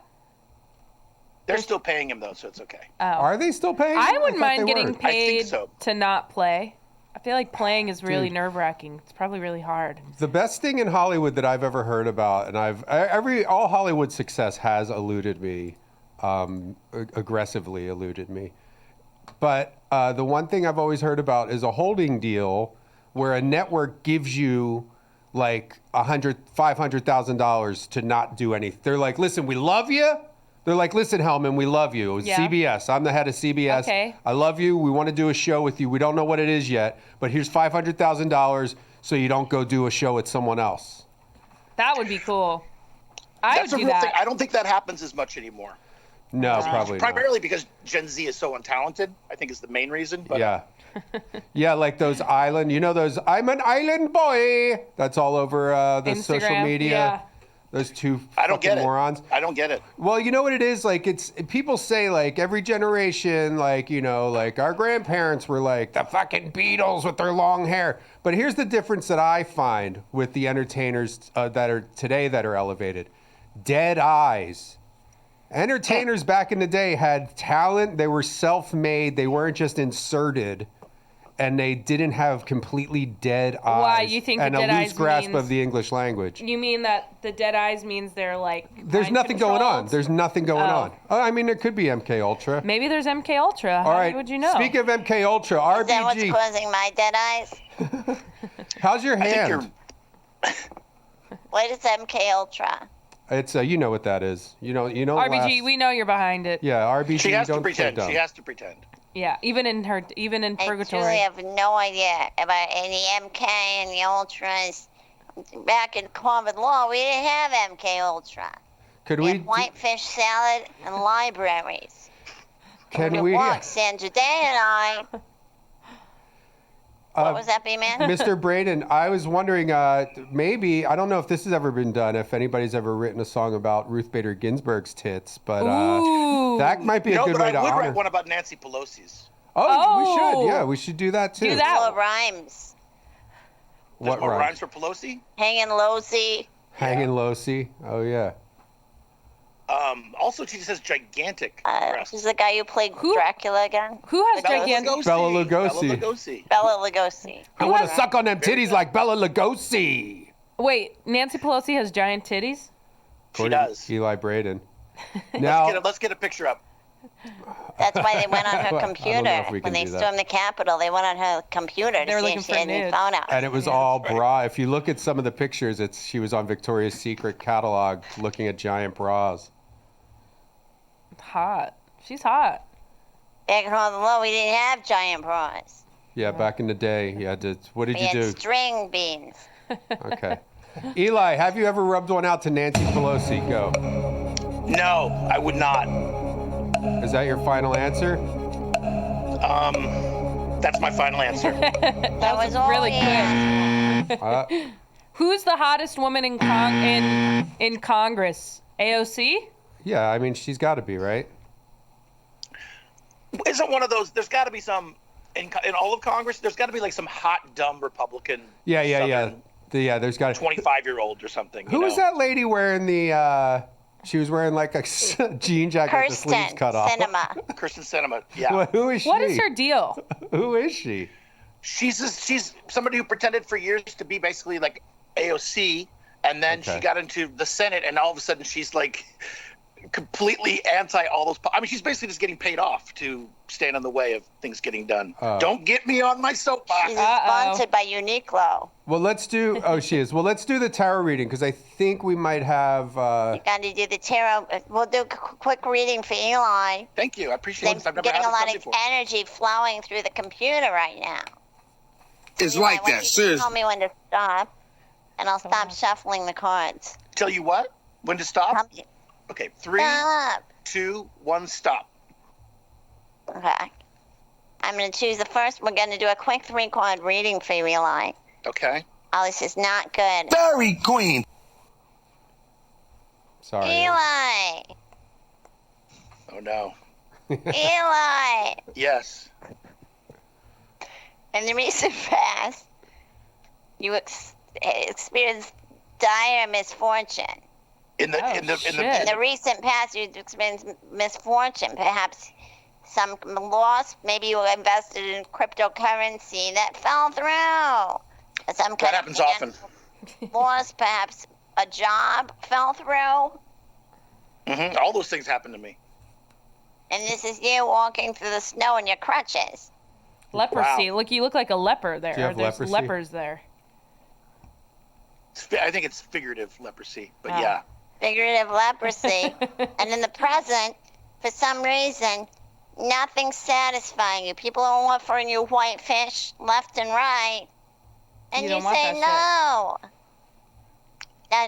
Speaker 7: They're still paying him though, so it's okay.
Speaker 2: Oh.
Speaker 3: Are they still paying?
Speaker 2: I
Speaker 3: him?
Speaker 2: wouldn't
Speaker 3: thought
Speaker 2: mind
Speaker 3: they
Speaker 2: getting
Speaker 3: were.
Speaker 2: paid
Speaker 7: so.
Speaker 2: to not play. I feel like playing is really nerve-wracking. It's probably really hard.
Speaker 3: The best thing in Hollywood that I've ever heard about, and all Hollywood success has eluded me, aggressively eluded me. But the one thing I've always heard about is a holding deal where a network gives you like $500,000 to not do anything. They're like, listen, we love you. They're like, listen, Hellman, we love you.
Speaker 2: Yeah.
Speaker 3: CBS. I'm the head of CBS.
Speaker 2: Okay.
Speaker 3: I love you. We want to do a show with you. We don't know what it is yet, but here's $500,000 so you don't go do a show with someone else.
Speaker 2: That would be cool. I
Speaker 7: That's
Speaker 2: would
Speaker 7: a
Speaker 2: do
Speaker 7: real
Speaker 2: that.
Speaker 7: thing. I don't think that happens as much anymore.
Speaker 3: No, probably not.
Speaker 7: Primarily because Gen Z is so untalented, I think is the main reason. But
Speaker 3: Yeah. Yeah, like those island, those I'm an island boy. That's all over the social
Speaker 2: Instagram,
Speaker 3: media.
Speaker 2: yeah.
Speaker 3: Those two
Speaker 7: I don't
Speaker 3: fucking
Speaker 7: get
Speaker 3: morons.
Speaker 7: it. I don't get it.
Speaker 3: Well, you know what it is? Like, people say, like, every generation, like, like our grandparents were like the fucking Beatles with their long hair. But here's the difference that I find with the entertainers that are elevated. Dead eyes. Entertainers back in the day had talent. They were self-made. They weren't just inserted. And they didn't have completely dead eyes.
Speaker 2: Why, you think
Speaker 3: and
Speaker 2: the dead
Speaker 3: a loose
Speaker 2: eyes
Speaker 3: grasp
Speaker 2: means-
Speaker 3: of the English language.
Speaker 2: You mean that the dead eyes means they're like
Speaker 3: There's
Speaker 2: mind
Speaker 3: nothing going on.
Speaker 2: controlled?
Speaker 3: There's nothing going
Speaker 2: Oh.
Speaker 3: on. I mean, there could be MK Ultra.
Speaker 2: Maybe there's MK Ultra.
Speaker 3: All
Speaker 2: How
Speaker 3: right.
Speaker 2: would you know?
Speaker 3: Speak of MK Ultra,
Speaker 5: Is that what's
Speaker 3: RBG.
Speaker 5: causing my dead eyes?
Speaker 3: How's your
Speaker 7: I think
Speaker 3: hand?
Speaker 5: What is MK Ultra?
Speaker 3: It's you know what that is. You know.
Speaker 2: RBG, we know you're behind it.
Speaker 3: Yeah, RBG.
Speaker 7: she has to
Speaker 3: don't
Speaker 7: pretend.
Speaker 3: play dumb.
Speaker 7: She has to pretend.
Speaker 2: Yeah, even in
Speaker 5: I
Speaker 2: purgatory.
Speaker 5: truly have no idea about any MK and the Ultras. Back in common law, we didn't have MK Ultra.
Speaker 3: Could
Speaker 5: We
Speaker 3: we?
Speaker 5: had whitefish salad and libraries.
Speaker 3: Can
Speaker 5: We
Speaker 3: we?
Speaker 5: walked Sandra Day and I. What was that, B-Man?
Speaker 3: Mr. Braden, I was wondering, maybe, I don't know if this has ever been done, if anybody's ever written a song about Ruth Bader Ginsburg's tits, but
Speaker 2: Ooh.
Speaker 3: that might be a
Speaker 7: No,
Speaker 3: good
Speaker 7: but
Speaker 3: way
Speaker 7: I
Speaker 3: to
Speaker 7: would
Speaker 3: honor.
Speaker 7: write one about Nancy Pelosi's.
Speaker 3: Oh, we should.
Speaker 2: Oh.
Speaker 3: Yeah, we should do that too.
Speaker 2: Do that.
Speaker 5: Full of rhymes.
Speaker 7: There's
Speaker 3: What
Speaker 7: more
Speaker 3: rhymes?
Speaker 7: rhymes for Pelosi.
Speaker 5: Hanging low-see.
Speaker 3: Hanging low-see. Oh, yeah.
Speaker 7: Also, she just has gigantic
Speaker 5: This
Speaker 7: breasts.
Speaker 5: is the guy who played
Speaker 2: Who?
Speaker 5: Dracula again.
Speaker 2: Who has
Speaker 7: Bella
Speaker 2: gigantic?
Speaker 7: Lugosi.
Speaker 3: Bella Lugosi.
Speaker 7: Bella Lugosi.
Speaker 5: Bella Lugosi.
Speaker 3: I want to suck on them titties like Bella Lugosi.
Speaker 2: Wait, Nancy Pelosi has giant titties?
Speaker 7: She does.
Speaker 3: Eli Braden. Now,
Speaker 7: Let's get a picture up.
Speaker 5: That's why they went on
Speaker 3: I
Speaker 5: her
Speaker 3: don't know
Speaker 5: computer.
Speaker 3: if we can
Speaker 5: When they
Speaker 3: do that.
Speaker 5: stormed the Capitol, they went on her computer
Speaker 2: They were
Speaker 5: to see
Speaker 2: looking
Speaker 5: if she
Speaker 2: for
Speaker 5: had any
Speaker 2: nudes.
Speaker 5: photos.
Speaker 3: and it was all bra. If you look at some of the pictures, she was on Victoria's Secret catalog looking at giant bras.
Speaker 2: Hot. She's hot.
Speaker 5: Back in Harlem Law, we didn't have giant bras.
Speaker 3: Yeah, back in the day, you had to. What did
Speaker 5: We
Speaker 3: you
Speaker 5: had
Speaker 3: do?
Speaker 5: string beans.
Speaker 3: Okay. Eli, have you ever rubbed one out to Nancy Pelosi? Go.
Speaker 7: No, I would not.
Speaker 3: Is that your final answer?
Speaker 7: That's my final answer.
Speaker 5: That was all
Speaker 2: really
Speaker 5: we
Speaker 2: quick.
Speaker 5: had.
Speaker 2: Who's the hottest woman in in Congress? AOC?
Speaker 3: Yeah, I mean, she's got to be, right?
Speaker 7: Isn't one of those? There's got to be some in all of Congress. There's got to be like some hot, dumb Republican.
Speaker 3: Yeah.
Speaker 7: Southern
Speaker 3: There's got
Speaker 7: 25-year-old or something.
Speaker 3: Who was that lady wearing the? She was wearing like a jean jacket with the sleeves cut off.
Speaker 7: Kirsten Sinema. Yeah.
Speaker 3: Well, who is she?
Speaker 2: What is her deal?
Speaker 3: Who is she?
Speaker 7: She's somebody who pretended for years to be basically like AOC, and then she got into the Senate, and all of a sudden she's like completely anti all those. I mean, she's basically just getting paid off to stand in the way of things getting done. Don't get me on my soapbox.
Speaker 5: She's sponsored by Uniqlo.
Speaker 3: Well, let's do. Oh, she is. Well, let's do the tarot reading because I think we might have.
Speaker 5: You got to do the tarot. We'll do a quick reading for Eli.
Speaker 7: Thank you. I appreciate it. I've never
Speaker 5: getting
Speaker 7: had
Speaker 5: a lot
Speaker 7: this
Speaker 5: of
Speaker 7: before.
Speaker 5: energy flowing through the computer right now.
Speaker 4: It's
Speaker 5: Eli,
Speaker 4: like
Speaker 5: why
Speaker 4: that,
Speaker 5: don't you
Speaker 4: seriously.
Speaker 5: tell me when to stop, and I'll stop shuffling the cards.
Speaker 7: Tell you what? When to stop?
Speaker 5: Tell me-
Speaker 7: Okay, 3,
Speaker 5: Stop.
Speaker 7: 2, 1, stop.
Speaker 5: Okay. I'm going to choose the first. We're going to do a quick 3-card reading for you, Eli.
Speaker 7: Okay.
Speaker 5: Oh, this is not good.
Speaker 4: Fairy Queen.
Speaker 3: Sorry.
Speaker 5: Eli!
Speaker 7: Oh no.
Speaker 5: Eli!
Speaker 7: Yes.
Speaker 5: In the recent past, you experienced dire misfortune.
Speaker 7: In the
Speaker 5: In the recent past, you experienced misfortune, perhaps some loss. Maybe you invested in cryptocurrency that fell through. Some
Speaker 7: that
Speaker 5: kind
Speaker 7: happens
Speaker 5: of
Speaker 7: often.
Speaker 5: loss, perhaps a job fell through.
Speaker 7: All those things happen to me.
Speaker 5: And this is you walking through the snow in your crutches.
Speaker 2: Leprosy. Look, you look like a leper there.
Speaker 3: Do you have
Speaker 2: There's
Speaker 3: leprosy?
Speaker 2: lepers there.
Speaker 7: I think it's figurative leprosy, but yeah.
Speaker 5: Figurative leprosy. And in the present, for some reason, nothing's satisfying you. People are offering you white fish left and right. And
Speaker 2: You
Speaker 5: you
Speaker 2: don't want
Speaker 5: say
Speaker 2: that
Speaker 5: no.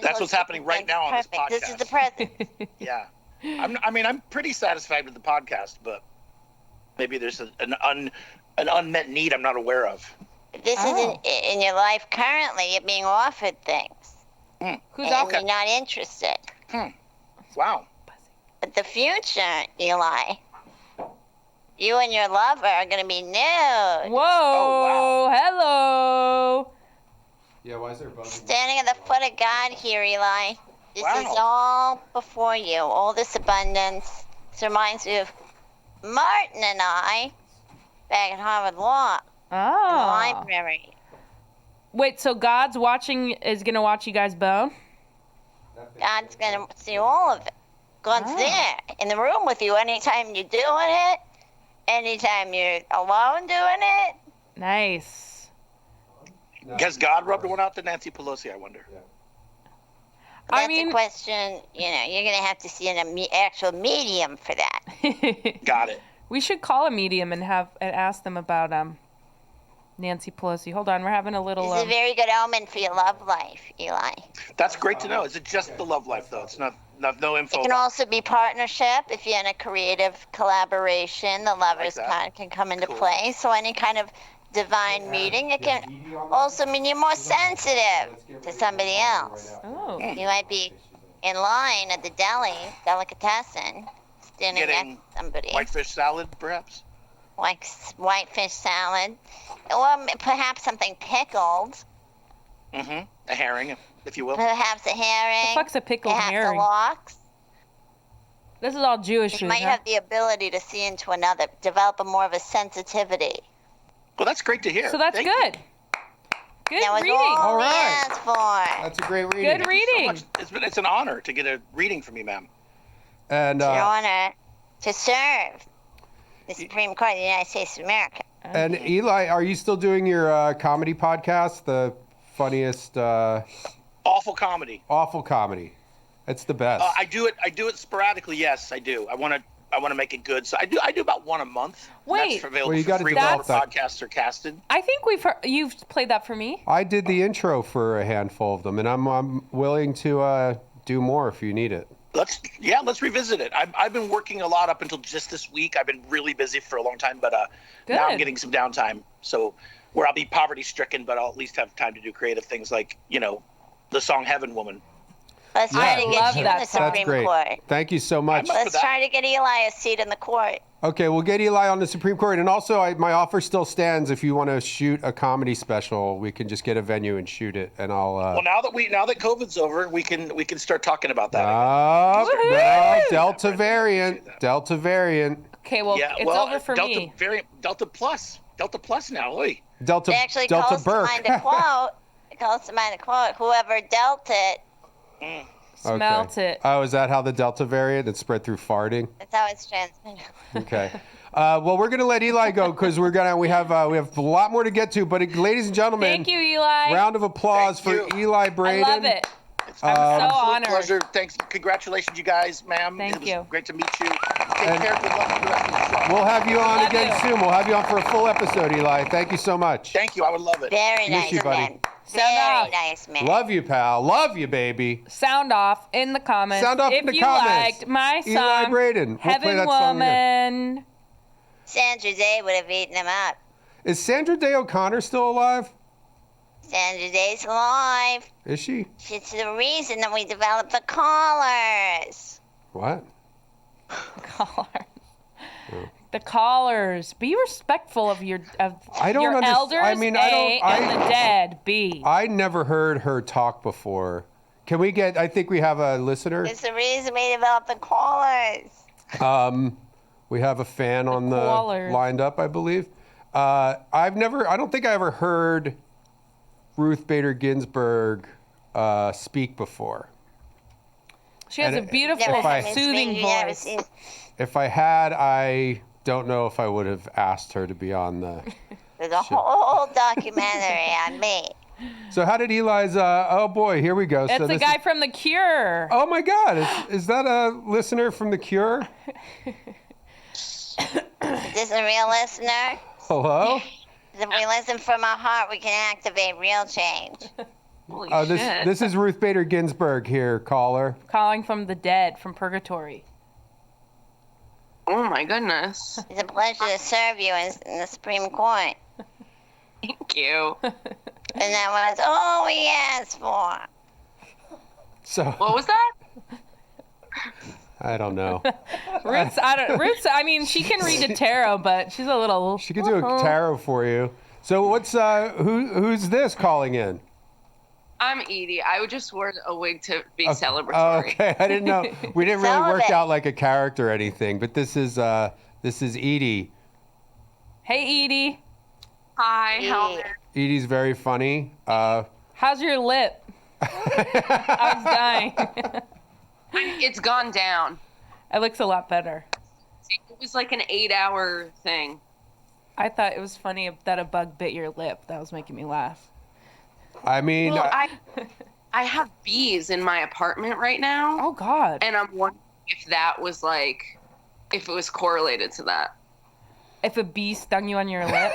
Speaker 7: That's what's happening right now on this
Speaker 5: Perfect. This is the
Speaker 7: podcast.
Speaker 5: present.
Speaker 7: Yeah. I'm pretty satisfied with the podcast, but maybe there's an unmet need I'm not aware of.
Speaker 5: This isn't in your life currently. You're being offered things.
Speaker 2: Who's
Speaker 5: and
Speaker 2: off?
Speaker 5: you're not interested.
Speaker 7: Wow.
Speaker 5: But the future, Eli, you and your lover are going to be nude.
Speaker 2: Whoa! Hello.
Speaker 3: Yeah, why is there buzzing?
Speaker 5: Standing at the foot of God here, Eli. This
Speaker 7: Wow.
Speaker 5: is all before you. All this abundance. This reminds me of Martin and I back at Harvard Law in the
Speaker 2: Oh.
Speaker 5: library.
Speaker 2: Wait, so God's watching is gonna watch you guys bone?
Speaker 5: God's going to see all of it. God's there in the room with you anytime you're doing it, anytime you're alone doing it.
Speaker 2: Nice.
Speaker 7: Has God rubbed one out to Nancy Pelosi, I wonder?
Speaker 2: I
Speaker 5: That's
Speaker 2: mean-
Speaker 5: a question, you're going to have to see an actual medium for that.
Speaker 7: Got it.
Speaker 2: We should call a medium and ask them about Nancy Pelosi. Hold on, we're having a little.
Speaker 5: It's a very good omen for your love life, Eli.
Speaker 7: That's great to know. Is it just the love life, though? It's no info.
Speaker 5: It can also be partnership. If you're in a creative collaboration, the lovers
Speaker 7: that.
Speaker 5: card can come into
Speaker 7: Cool.
Speaker 5: play. So any kind of divine meeting, it can also mean you're more sensitive to somebody else.
Speaker 2: Oh.
Speaker 5: You might be in line at the deli, delicatessen, standing
Speaker 7: Getting
Speaker 5: next to somebody.
Speaker 7: Whitefish salad, perhaps?
Speaker 5: Like whitefish salad, or perhaps something pickled,
Speaker 7: A herring, if you will.
Speaker 5: perhaps a herring,
Speaker 2: The fuck's a pickled
Speaker 5: perhaps
Speaker 2: herring?
Speaker 5: a lox.
Speaker 2: This is all Jewish
Speaker 5: You
Speaker 2: food,
Speaker 5: might
Speaker 2: huh?
Speaker 5: have the ability to see into another, develop a more of a sensitivity.
Speaker 7: Well, that's great to hear.
Speaker 2: So that's
Speaker 7: Thank you.
Speaker 2: good. Good
Speaker 5: That was
Speaker 2: reading.
Speaker 5: all we
Speaker 3: right.
Speaker 5: asked for.
Speaker 3: That's a great reading.
Speaker 2: Good
Speaker 7: So
Speaker 2: reading.
Speaker 7: much. It's an honor to get a reading from you, ma'am.
Speaker 3: And
Speaker 5: It's your honor to serve the Supreme Court of the United States of America.
Speaker 3: and Eli, are you still doing your comedy podcast? The funniest,
Speaker 7: Awful comedy.
Speaker 3: awful comedy. It's the best.
Speaker 7: I do it sporadically. Yes, I do. I want to make it good. So I do about one a month. And
Speaker 2: Wait.
Speaker 7: that's available
Speaker 3: Well, you
Speaker 7: for
Speaker 3: gotta
Speaker 7: free
Speaker 3: develop
Speaker 7: wherever
Speaker 3: that.
Speaker 7: podcasts are casted.
Speaker 2: I think you've played that for me.
Speaker 3: I did the intro for a handful of them, and I'm willing to do more if you need it.
Speaker 7: Let's revisit it. I've been working a lot up until just this week. I've been really busy for a long time, but now I'm
Speaker 2: Good.
Speaker 7: getting some downtime. So where I'll be poverty stricken, but I'll at least have time to do creative things like the song Heaven Woman.
Speaker 5: Let's try to
Speaker 2: love
Speaker 5: get you in
Speaker 2: that
Speaker 5: the
Speaker 2: song.
Speaker 3: That's
Speaker 5: Supreme
Speaker 3: great.
Speaker 5: Court.
Speaker 3: Thank you so much.
Speaker 5: Let's try to get Eli a seat in the court.
Speaker 3: Okay, we'll get Eli on the Supreme Court. And also, my offer still stands. If you want to shoot a comedy special, we can just get a venue and shoot it. And I'll.
Speaker 7: Well, now that COVID's over, we can start talking about that.
Speaker 3: No, Delta variant. Delta variant.
Speaker 2: Okay, well,
Speaker 7: Yeah,
Speaker 2: it's
Speaker 7: well,
Speaker 2: over for
Speaker 7: Delta
Speaker 2: me.
Speaker 7: variant, Delta Plus now. Oy.
Speaker 3: Delta.
Speaker 5: It actually
Speaker 3: Delta
Speaker 5: calls to
Speaker 3: Burke.
Speaker 5: mind a quote. It calls to mind a quote. Whoever dealt it,
Speaker 2: Smelt
Speaker 3: Okay.
Speaker 2: it.
Speaker 3: Oh, is that how the Delta variant? It spread through farting.
Speaker 5: that's how it's transmitted.
Speaker 3: Okay. Well, we're gonna let Eli go because we have a lot more to get to. But ladies and gentlemen,
Speaker 2: Thank you, Eli.
Speaker 3: round of applause
Speaker 7: Thank
Speaker 3: for
Speaker 7: you.
Speaker 3: Eli Braden.
Speaker 2: I love it. I'm so
Speaker 7: Absolute
Speaker 2: honored.
Speaker 7: pleasure. Thanks. Congratulations, you guys, ma'am.
Speaker 2: Thank
Speaker 7: it was
Speaker 2: you.
Speaker 7: Great to meet you. Take care. Good luck with the rest of the show.
Speaker 3: We'll have you on
Speaker 2: Love
Speaker 3: again
Speaker 2: you.
Speaker 3: soon. We'll have you on for a full episode, Eli. Thank you so much.
Speaker 7: Thank you. I would love it.
Speaker 5: Very
Speaker 3: Miss
Speaker 5: nice
Speaker 3: you, buddy.
Speaker 5: man.
Speaker 2: Sound
Speaker 5: Very
Speaker 2: off.
Speaker 5: nice man.
Speaker 3: Love you, pal. Love you, baby.
Speaker 2: Sound off in the comments.
Speaker 3: Sound off
Speaker 2: if
Speaker 3: in the
Speaker 2: you
Speaker 3: comments.
Speaker 2: liked my
Speaker 3: Eli
Speaker 2: song,
Speaker 3: Braden. We'll play
Speaker 2: Heaven
Speaker 3: that song again.
Speaker 2: Woman.
Speaker 5: Sandra Day would have eaten him up.
Speaker 3: Is Sandra Day O'Connor still alive?
Speaker 5: Sandra Day's alive.
Speaker 3: Is she?
Speaker 5: She's the reason that we developed the collars.
Speaker 3: What?
Speaker 2: Callers. The callers. Be respectful of your
Speaker 3: I don't
Speaker 2: your
Speaker 3: understand.
Speaker 2: elders.
Speaker 3: I mean,
Speaker 2: A, and the dead. B.
Speaker 3: I never heard her talk before. Can we get? I think we have a listener.
Speaker 5: It's the reason we developed the collars.
Speaker 3: We have a fan on the
Speaker 2: callers.
Speaker 3: lined up, I believe. I don't think I ever heard Ruth Bader Ginsburg speak before.
Speaker 2: She has
Speaker 3: and
Speaker 2: a beautiful,
Speaker 3: if I-
Speaker 2: soothing
Speaker 5: You never
Speaker 2: voice.
Speaker 5: seen-
Speaker 3: If I had, I don't know if I would have asked her to be on the.
Speaker 5: There's a whole documentary on me.
Speaker 3: So how did Eli's? Oh boy, here we go.
Speaker 2: That's
Speaker 3: so
Speaker 2: the
Speaker 3: this
Speaker 2: guy
Speaker 3: is-
Speaker 2: from The Cure.
Speaker 3: Oh my God, is that a listener from The Cure?
Speaker 5: Is this a real listener?
Speaker 3: Hello.
Speaker 5: If we listen from our heart, we can activate real change.
Speaker 2: Holy
Speaker 3: Oh,
Speaker 2: shit.
Speaker 3: this is Ruth Bader Ginsburg here, caller.
Speaker 2: Calling from the dead, from purgatory.
Speaker 9: Oh my goodness.
Speaker 5: It's a pleasure to serve you in the Supreme Court.
Speaker 9: Thank you.
Speaker 5: And that was all we asked for.
Speaker 3: So
Speaker 9: What was that?
Speaker 3: I don't know.
Speaker 2: Ruth's, I mean, she can read a tarot, but she's a little.
Speaker 3: She could do a tarot for you. So what's who's this calling in?
Speaker 9: I'm Edie. I just wore a wig to be
Speaker 3: Oh,
Speaker 9: celebratory.
Speaker 3: okay, I didn't know. We didn't really work
Speaker 5: Celibate.
Speaker 3: out like a character or anything. But this is Edie.
Speaker 2: Hey, Edie.
Speaker 9: Hi, Hellman.
Speaker 3: Edie's very funny.
Speaker 2: How's your lip? I was dying.
Speaker 9: It's gone down.
Speaker 2: It looks a lot better.
Speaker 9: It was like an 8-hour thing.
Speaker 2: I thought it was funny that a bug bit your lip. That was making me laugh.
Speaker 3: I mean,
Speaker 9: Well, I have bees in my apartment right now,
Speaker 2: Oh, God.
Speaker 9: and I'm wondering if that was like, if it was correlated to that.
Speaker 2: If a bee stung you on your lip.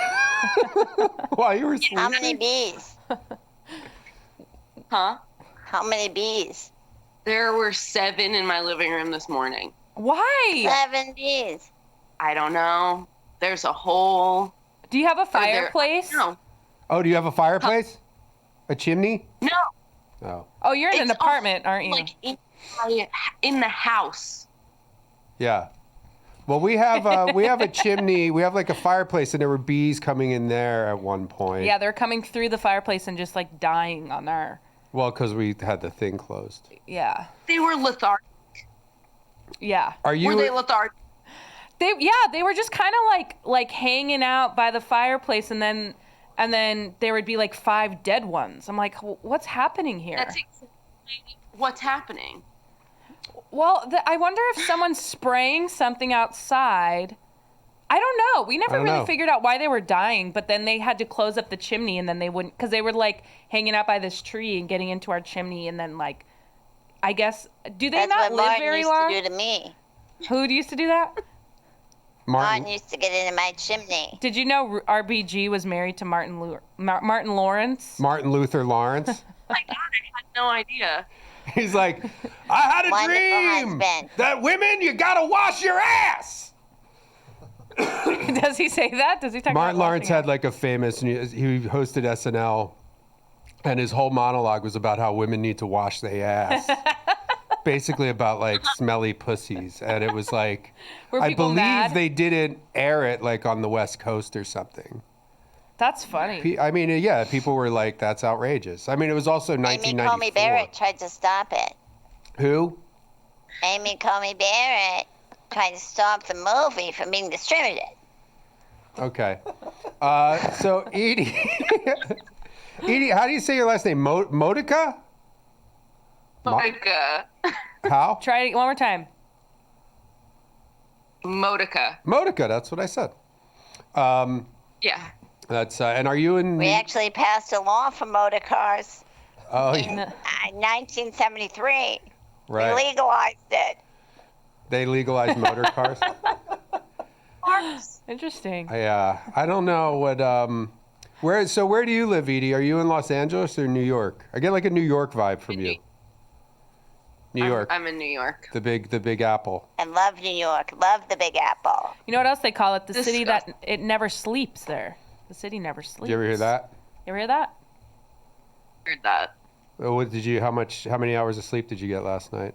Speaker 3: while you were
Speaker 5: How
Speaker 3: sleeping.
Speaker 5: many bees?
Speaker 9: Huh?
Speaker 5: How many bees?
Speaker 9: There were 7 in my living room this morning.
Speaker 2: Why?
Speaker 5: 7 bees.
Speaker 9: I don't know. There's a hole.
Speaker 2: Do you have a
Speaker 9: Or there-
Speaker 2: fireplace?
Speaker 9: No.
Speaker 3: Oh, do you have a fireplace? A chimney?
Speaker 9: No.
Speaker 3: Oh,
Speaker 2: Oh, you're in an
Speaker 9: It's
Speaker 2: apartment, aren't you?
Speaker 9: Like in the house.
Speaker 3: yeah. Well, we have a chimney. We have like a fireplace, and there were bees coming in there at one point.
Speaker 2: Yeah, they're coming through the fireplace and just like dying on our.
Speaker 3: Well, because we had the thing closed.
Speaker 2: Yeah.
Speaker 9: They were lethargic.
Speaker 2: Yeah.
Speaker 3: Are you?
Speaker 9: Were they lethargic?
Speaker 2: They were just kind of like hanging out by the fireplace, and then there would be like 5 dead ones. I'm like, what's happening here?
Speaker 9: That's exactly what's happening.
Speaker 2: Well, I wonder if someone's spraying something outside. I don't know. We never
Speaker 3: I don't
Speaker 2: really
Speaker 3: know.
Speaker 2: figured out why they were dying, but then they had to close up the chimney, and then they wouldn't, because they were like hanging out by this tree and getting into our chimney, and then like, I guess, do they
Speaker 5: That's
Speaker 2: not
Speaker 5: what
Speaker 2: live
Speaker 5: Martin
Speaker 2: very
Speaker 5: used
Speaker 2: long?
Speaker 5: to do to me.
Speaker 2: Who used to do that?
Speaker 5: Martin used to get into my chimney.
Speaker 2: Did you know RBG was married to Martin Lawrence?
Speaker 3: Martin Luther Lawrence.
Speaker 9: My God, I had no idea.
Speaker 3: He's like, I had a
Speaker 5: Wonderful
Speaker 3: dream
Speaker 5: husband.
Speaker 3: that women, you gotta wash your ass.
Speaker 2: Does he say that? Does he talk
Speaker 3: Martin
Speaker 2: about
Speaker 3: Lawrence
Speaker 2: washing
Speaker 3: had like a famous, he hosted SNL, And his whole monologue was about how women need to wash their ass. Basically about like smelly pussies. And it was like,
Speaker 2: Were
Speaker 3: I
Speaker 2: people
Speaker 3: believe
Speaker 2: mad?
Speaker 3: they didn't air it like on the West Coast or something.
Speaker 2: That's funny.
Speaker 3: I mean, yeah, people were like, that's outrageous. I mean, it was also
Speaker 5: Amy
Speaker 3: 1994.
Speaker 5: Comey Barrett tried to stop it.
Speaker 3: Who?
Speaker 5: Amy Comey Barrett tried to stop the movie from being distributed.
Speaker 3: Okay. So, Edie, Edie, how do you say your last name? Modica?
Speaker 9: Modica.
Speaker 3: How?
Speaker 2: Try it one more time.
Speaker 9: Modica.
Speaker 3: Modica, that's what I said.
Speaker 9: Yeah.
Speaker 3: That's and are you in?
Speaker 5: We actually passed a law for motor cars
Speaker 3: Oh,
Speaker 5: in 1973.
Speaker 3: right.
Speaker 5: We legalized it.
Speaker 3: They legalized motor cars.
Speaker 2: Interesting.
Speaker 3: I don't know what where do you live, Edie? Are you in Los Angeles or New York? I get like a New York vibe from you. New York.
Speaker 9: I'm in New York.
Speaker 3: The big apple.
Speaker 5: I love New York. Love the Big Apple.
Speaker 2: You know what else they call it? The city
Speaker 9: Disgusting.
Speaker 2: that it never sleeps there. The city never sleeps.
Speaker 3: Did you ever hear that?
Speaker 2: You ever hear that?
Speaker 9: Heard that.
Speaker 3: What did you how many hours of sleep did you get last night?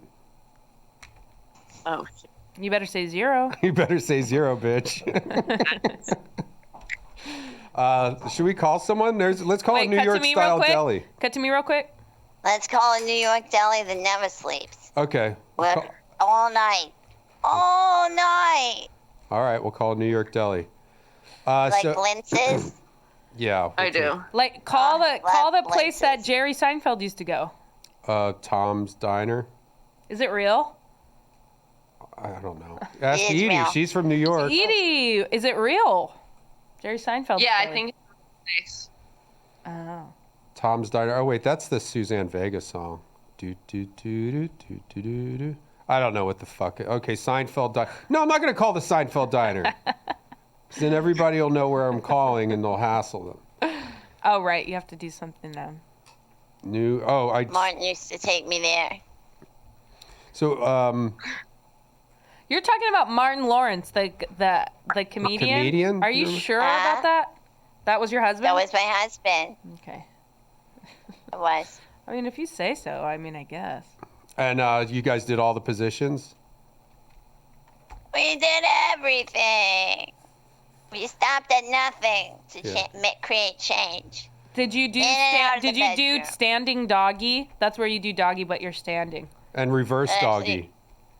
Speaker 9: Oh, shit.
Speaker 2: You better say 0.
Speaker 3: You better say 0, bitch. Should we call someone? Let's call
Speaker 2: Wait,
Speaker 3: it New
Speaker 2: cut
Speaker 3: York
Speaker 2: to me
Speaker 3: style
Speaker 2: real quick.
Speaker 3: deli.
Speaker 2: Cut to me real quick.
Speaker 5: Let's call a New York deli that never sleeps.
Speaker 3: Okay.
Speaker 5: We're all night. All night.
Speaker 3: All right, we'll call it New York deli.
Speaker 5: Like
Speaker 3: so
Speaker 5: Blintz's.
Speaker 3: yeah.
Speaker 9: I do.
Speaker 2: Like call the place that
Speaker 5: Blintz's.
Speaker 2: Jerry Seinfeld used to go.
Speaker 3: Tom's Diner.
Speaker 2: Is it real?
Speaker 3: I don't know. Ask
Speaker 5: It is
Speaker 3: Edie.
Speaker 5: real.
Speaker 3: She's from New York.
Speaker 2: Edie, is it real? Jerry Seinfeld.
Speaker 9: Yeah, I
Speaker 2: story.
Speaker 9: think it's
Speaker 2: Oh.
Speaker 3: Tom's Diner. Oh wait, that's the Suzanne Vega song. Do do do do do do do do. I don't know what the fuck. Okay, Seinfeld Diner. No, I'm not gonna call the Seinfeld Diner. 'Cause then everybody will know where I'm calling and they'll hassle them.
Speaker 2: Oh right, you have to do something now.
Speaker 5: Martin used to take me there.
Speaker 3: So
Speaker 2: You're talking about Martin Lawrence, the comedian.
Speaker 3: Comedian?
Speaker 2: Are you sure about that? That was your husband?
Speaker 5: That was my husband.
Speaker 2: Okay.
Speaker 5: It was.
Speaker 2: I mean, if you say so. I mean, I guess.
Speaker 3: and you guys did all the positions.
Speaker 5: We did everything. We stopped at nothing to create change.
Speaker 2: Did you do
Speaker 5: In and out of the
Speaker 2: did you do
Speaker 5: bedroom.
Speaker 2: standing doggy? That's where you do doggy, but you're standing.
Speaker 3: And reverse
Speaker 5: Actually-
Speaker 3: doggy.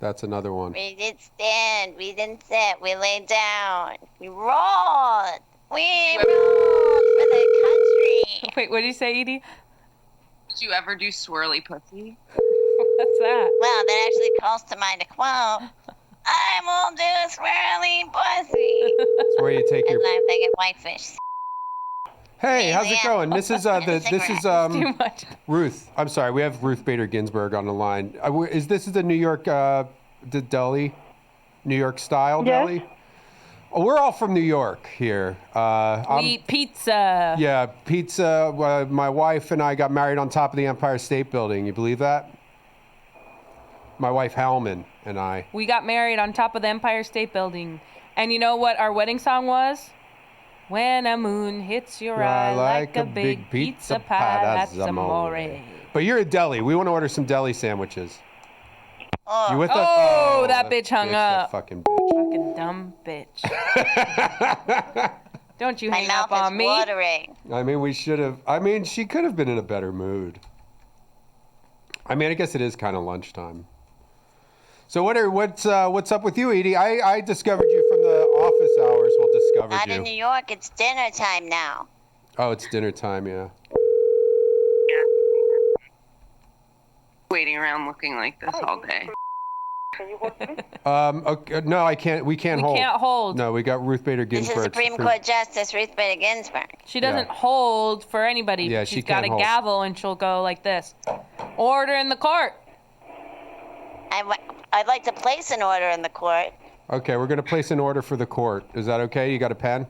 Speaker 3: That's another one.
Speaker 5: We did stand. We didn't sit. We laid down. We rolled. We rolled for the country.
Speaker 2: Wait, what did you say, Edie?
Speaker 9: Did you ever do swirly pussy?
Speaker 2: What's that?
Speaker 5: Well, that actually calls to mind a quote. I will do a swirly pussy.
Speaker 3: It's where you take your.
Speaker 5: And I'm thinking whitefish.
Speaker 3: Hey, how's it
Speaker 5: Yeah.
Speaker 3: going? This is
Speaker 2: Too much.
Speaker 3: Ruth. I'm sorry, we have Ruth Bader Ginsburg on the line. This is the New York the deli, New York style deli? Oh, we're all from New York here.
Speaker 2: We eat pizza.
Speaker 3: Yeah, pizza. My wife and I got married on top of the Empire State Building. You believe that? My wife Hellman and I.
Speaker 2: We got married on top of the Empire State Building. And you know what our wedding song was? When a moon hits your eye like a big pizza pie, that's amore.
Speaker 3: But you're a deli. We want to order some deli sandwiches.
Speaker 5: Oh,
Speaker 3: You with us?
Speaker 2: Oh, that bitch hung
Speaker 3: that
Speaker 2: up.
Speaker 3: fucking bitch.
Speaker 2: Fucking dumb bitch. Don't you
Speaker 5: my
Speaker 2: hang
Speaker 5: mouth
Speaker 2: up
Speaker 5: is
Speaker 2: on me.
Speaker 5: watering.
Speaker 3: I mean, we should have. I mean, she could have been in a better mood. I mean, I guess it is kind of lunchtime. So what's up with you, Edie? I discovered you from the office hours. Well, discovered
Speaker 5: Not
Speaker 3: you.
Speaker 5: in New York. It's dinner time now.
Speaker 3: Oh, it's dinner time, yeah.
Speaker 9: Waiting around looking like this all day.
Speaker 3: Okay, no, I can't. We can't
Speaker 2: We
Speaker 3: hold.
Speaker 2: can't hold.
Speaker 3: No, we got Ruth Bader
Speaker 5: This
Speaker 3: Ginsburg.
Speaker 5: is Supreme Court Justice Ruth Bader Ginsburg.
Speaker 2: She doesn't
Speaker 3: Yeah.
Speaker 2: hold for anybody.
Speaker 3: Yeah, she
Speaker 2: She's got
Speaker 3: can't
Speaker 2: a
Speaker 3: hold.
Speaker 2: gavel and she'll go like this. Order in the court.
Speaker 5: I'd like to place an order in the court.
Speaker 3: Okay, we're gonna place an order for the court. Is that okay? You got a pen,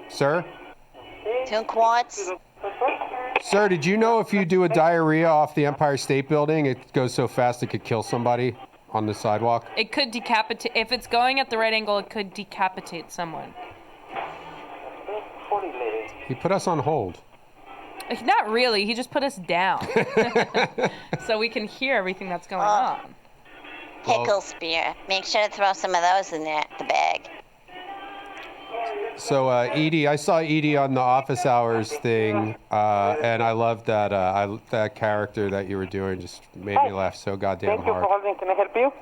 Speaker 3: sir?
Speaker 5: 2 quarts.
Speaker 3: Sir, did you know if you do a diarrhea off the Empire State Building, it goes so fast it could kill somebody on the sidewalk?
Speaker 2: It could decapitate. If it's going at the right angle, it could decapitate someone.
Speaker 3: He put us on hold.
Speaker 2: Not really. He just put us down. So we can hear everything that's going on.
Speaker 5: Pickle spear. Make sure to throw some of those in there, the bag.
Speaker 3: So, Edie, I saw Edie on the Office Hours thing, and I loved that that character that you were doing. Just made me laugh so goddamn hard.
Speaker 6: Thank you for holding. Can I help you?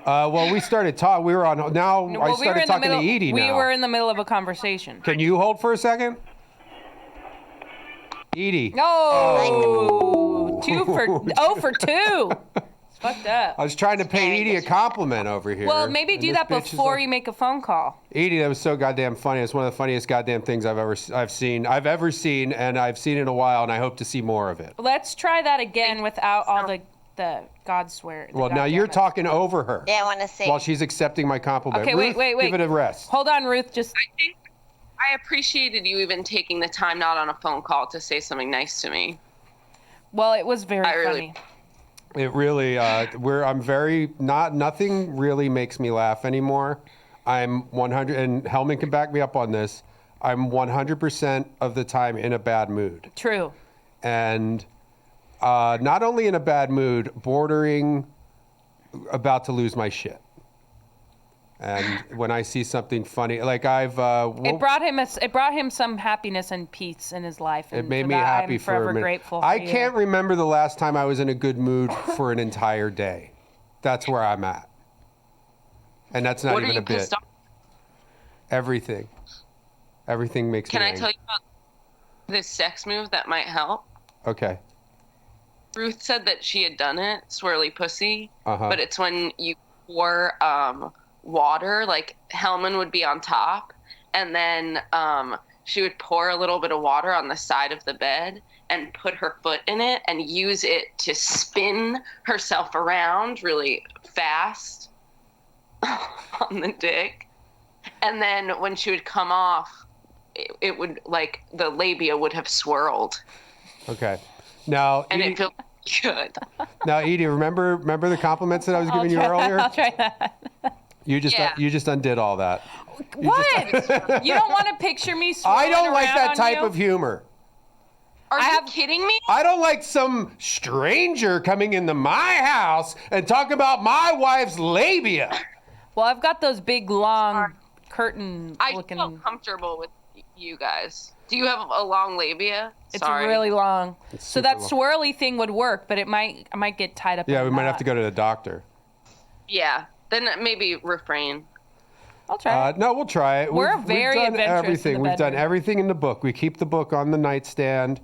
Speaker 3: Well, we started talking. We were on. Now I started talking to Edie.
Speaker 2: We were in the middle of a conversation.
Speaker 3: Can you hold for a second? Edie.
Speaker 2: No. Oh. 0 for 2. It's fucked up.
Speaker 3: I was trying to pay Edie a compliment over here.
Speaker 2: Well, maybe do that before you make a phone call.
Speaker 3: Edie, that was so goddamn funny. It's one of the funniest goddamn things I've ever seen, and I've seen in a while, and I hope to see more of it.
Speaker 2: Let's try that again without all the God swear.
Speaker 3: Well, now you're talking over her.
Speaker 5: Yeah, I want to see.
Speaker 3: While she's accepting my compliment.
Speaker 2: Okay,
Speaker 3: Ruth,
Speaker 2: wait.
Speaker 3: Give it a rest.
Speaker 2: Hold on, Ruth.
Speaker 9: I think I appreciated you even taking the time not on a phone call to say something nice to me.
Speaker 2: Well, it was very funny.
Speaker 3: It really, nothing really makes me laugh anymore. I'm 100, and Hellman can back me up on this. I'm 100% of the time in a bad mood.
Speaker 2: True.
Speaker 3: And not only in a bad mood, bordering about to lose my shit. And when I see something funny, like
Speaker 2: it brought him some happiness and peace in his life. And
Speaker 3: it made me happy
Speaker 2: I'm
Speaker 3: for
Speaker 2: forever
Speaker 3: a minute.
Speaker 2: grateful.
Speaker 3: I can't remember the last time I was in a good mood for an entire day. That's where I'm at, and that's not even a bit. Everything makes me.
Speaker 9: Can I tell you about this sex move that might help?
Speaker 3: Okay.
Speaker 9: Ruth said that she had done it, swirly pussy,
Speaker 3: Uh-huh.
Speaker 9: but it's when you pour water, like Hellman would be on top, and then she would pour a little bit of water on the side of the bed and put her foot in it and use it to spin herself around really fast on the dick. And then when she would come off, it would, like, the labia would have swirled.
Speaker 3: Okay. Now,
Speaker 9: and
Speaker 3: Edie,
Speaker 9: it felt good.
Speaker 3: Now, Edie, remember the compliments that I was giving you earlier?
Speaker 2: I'll try that.
Speaker 3: You just undid all that.
Speaker 2: What? You don't want to picture me swirling
Speaker 3: I don't like
Speaker 2: around
Speaker 3: that
Speaker 2: on
Speaker 3: type
Speaker 2: you?
Speaker 3: of humor.
Speaker 9: Are you kidding me?
Speaker 3: I don't like some stranger coming into my house and talking about my wife's labia.
Speaker 2: Well, I've got those big, long, curtain looking.
Speaker 9: I feel comfortable with you guys. Do you have a long labia?
Speaker 2: It's
Speaker 9: Sorry.
Speaker 2: really long.
Speaker 3: It's
Speaker 2: So that
Speaker 3: super long.
Speaker 2: swirly thing would work, but I might get tied up.
Speaker 3: Yeah,
Speaker 2: in
Speaker 3: we
Speaker 2: a
Speaker 3: might
Speaker 2: knot.
Speaker 3: have to go to the doctor.
Speaker 9: Yeah. Then maybe refrain.
Speaker 2: I'll try.
Speaker 3: No, we'll try it.
Speaker 2: We're
Speaker 3: we've
Speaker 2: very
Speaker 3: done
Speaker 2: adventurous in
Speaker 3: everything.
Speaker 2: the
Speaker 3: We've done
Speaker 2: bedroom.
Speaker 3: everything in the book. We keep the book on the nightstand,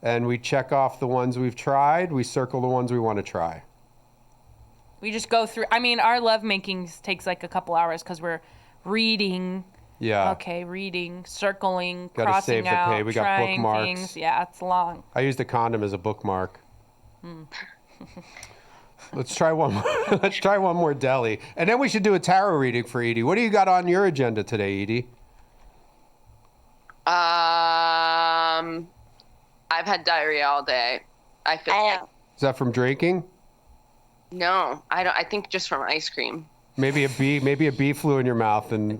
Speaker 3: and we check off the ones we've tried. We circle the ones we want to try.
Speaker 2: We just go through. I mean, our lovemaking takes like a couple hours because we're reading.
Speaker 3: Yeah.
Speaker 2: Okay, reading, circling,
Speaker 3: Gotta
Speaker 2: crossing
Speaker 3: save the
Speaker 2: out,
Speaker 3: page. We got
Speaker 2: trying
Speaker 3: bookmarks.
Speaker 2: things. Yeah, it's long.
Speaker 3: I used a condom as a bookmark. Let's try one more. Let's try one more deli, and then we should do a tarot reading for Edie. What do you got on your agenda today, Edie?
Speaker 9: I've had diarrhea all day. I feel like,
Speaker 3: Is that from drinking?
Speaker 9: no, I don't. I think just from ice cream.
Speaker 3: Maybe a bee flew in your mouth and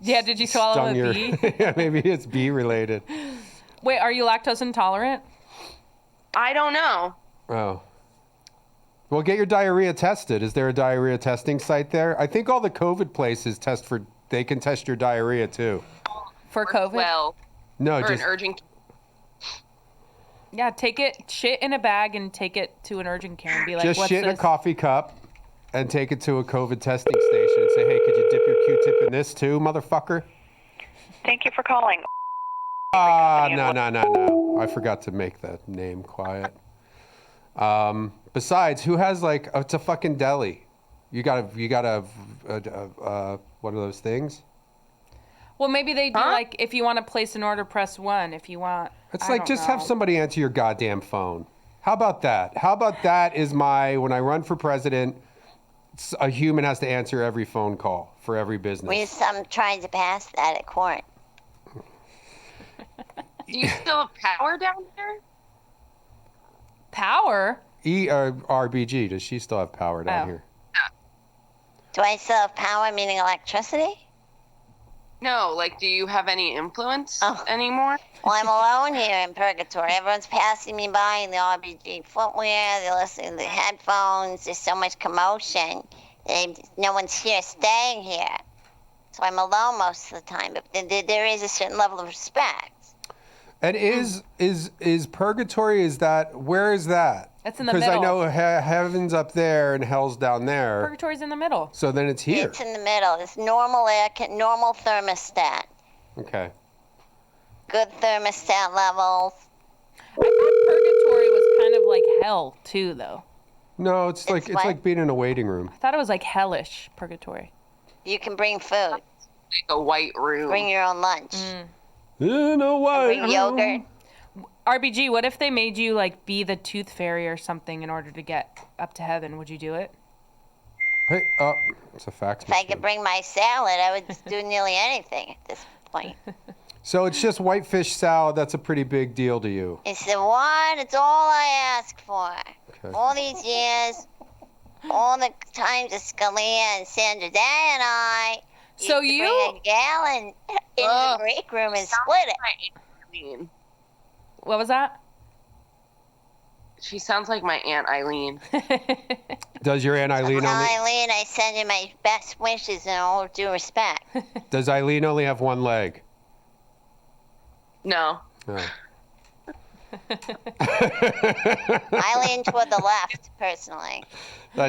Speaker 2: Yeah, did you swallow
Speaker 3: stung
Speaker 2: a
Speaker 3: your.
Speaker 2: bee?
Speaker 3: Yeah, maybe it's bee related.
Speaker 2: Wait, are you lactose intolerant?
Speaker 9: I don't know.
Speaker 3: Oh. Well, get your diarrhea tested. Is there a diarrhea testing site there? I think all the COVID places they can test your diarrhea too.
Speaker 2: For COVID?
Speaker 9: Well,
Speaker 3: No,
Speaker 9: for
Speaker 3: just
Speaker 9: an urgent.
Speaker 2: Yeah, take it, shit in a bag and take it to an urgent care and be like,
Speaker 3: just
Speaker 2: what's
Speaker 3: shit in a
Speaker 2: this?
Speaker 3: coffee cup and take it to a COVID testing station and say, hey, could you dip your Q-tip in this too, motherfucker?
Speaker 10: Thank you for calling.
Speaker 3: No. I forgot to make that name quiet. Besides, who has it's a fucking deli. You got one of those things?
Speaker 2: Well, maybe they do like, if you want to place an order, press 1. If you want.
Speaker 3: It's
Speaker 2: I
Speaker 3: like,
Speaker 2: don't
Speaker 3: just have
Speaker 2: know.
Speaker 3: somebody answer your goddamn phone. How about that? How about that is when I run for president, a human has to answer every phone call for every business.
Speaker 5: I'm trying to pass that at court.
Speaker 9: Do you still have power down here?
Speaker 2: Power?
Speaker 3: RBG, does she still have power down here?
Speaker 5: Do I still have power, meaning electricity?
Speaker 9: No, like, do you have any influence anymore?
Speaker 5: Well, I'm alone here in purgatory. Everyone's passing me by in the RBG footwear. They're listening to the headphones. There's so much commotion. No one's here staying here. So I'm alone most of the time. But there is a certain level of respect.
Speaker 3: And is purgatory, where is that?
Speaker 2: It's in the
Speaker 3: middle. Because I know heaven's up there and hell's down there.
Speaker 2: Purgatory's in the middle.
Speaker 3: So then it's here.
Speaker 5: It's in the middle. It's normal air, normal thermostat.
Speaker 3: Okay.
Speaker 5: Good thermostat levels.
Speaker 2: I thought purgatory was kind of like hell too, though.
Speaker 3: No, it's like being in a waiting room.
Speaker 2: I thought it was like hellish purgatory.
Speaker 5: You can bring food.
Speaker 9: Like a white room.
Speaker 5: Bring your own lunch.
Speaker 3: In a white
Speaker 5: Bring yogurt.
Speaker 2: RBG, what if they made you like be the tooth fairy or something in order to get up to heaven? Would you do it?
Speaker 3: Hey, it's a fax
Speaker 5: If I could bring my salad, I would do nearly anything at this point.
Speaker 3: So it's just whitefish salad. That's a pretty big deal to you.
Speaker 5: It's what? It's all I ask for.
Speaker 3: Okay.
Speaker 5: All these years, all the times that Scalia and Sandra Day and I
Speaker 2: So
Speaker 5: used to bring a gallon in the break room and split it.
Speaker 2: What was that?
Speaker 9: She sounds like my Aunt Eileen.
Speaker 3: Does your Aunt Eileen
Speaker 5: Eileen, I send you my best wishes and all due respect.
Speaker 3: Does Eileen only have one leg?
Speaker 9: No.
Speaker 3: Oh.
Speaker 5: I lean toward the left, personally.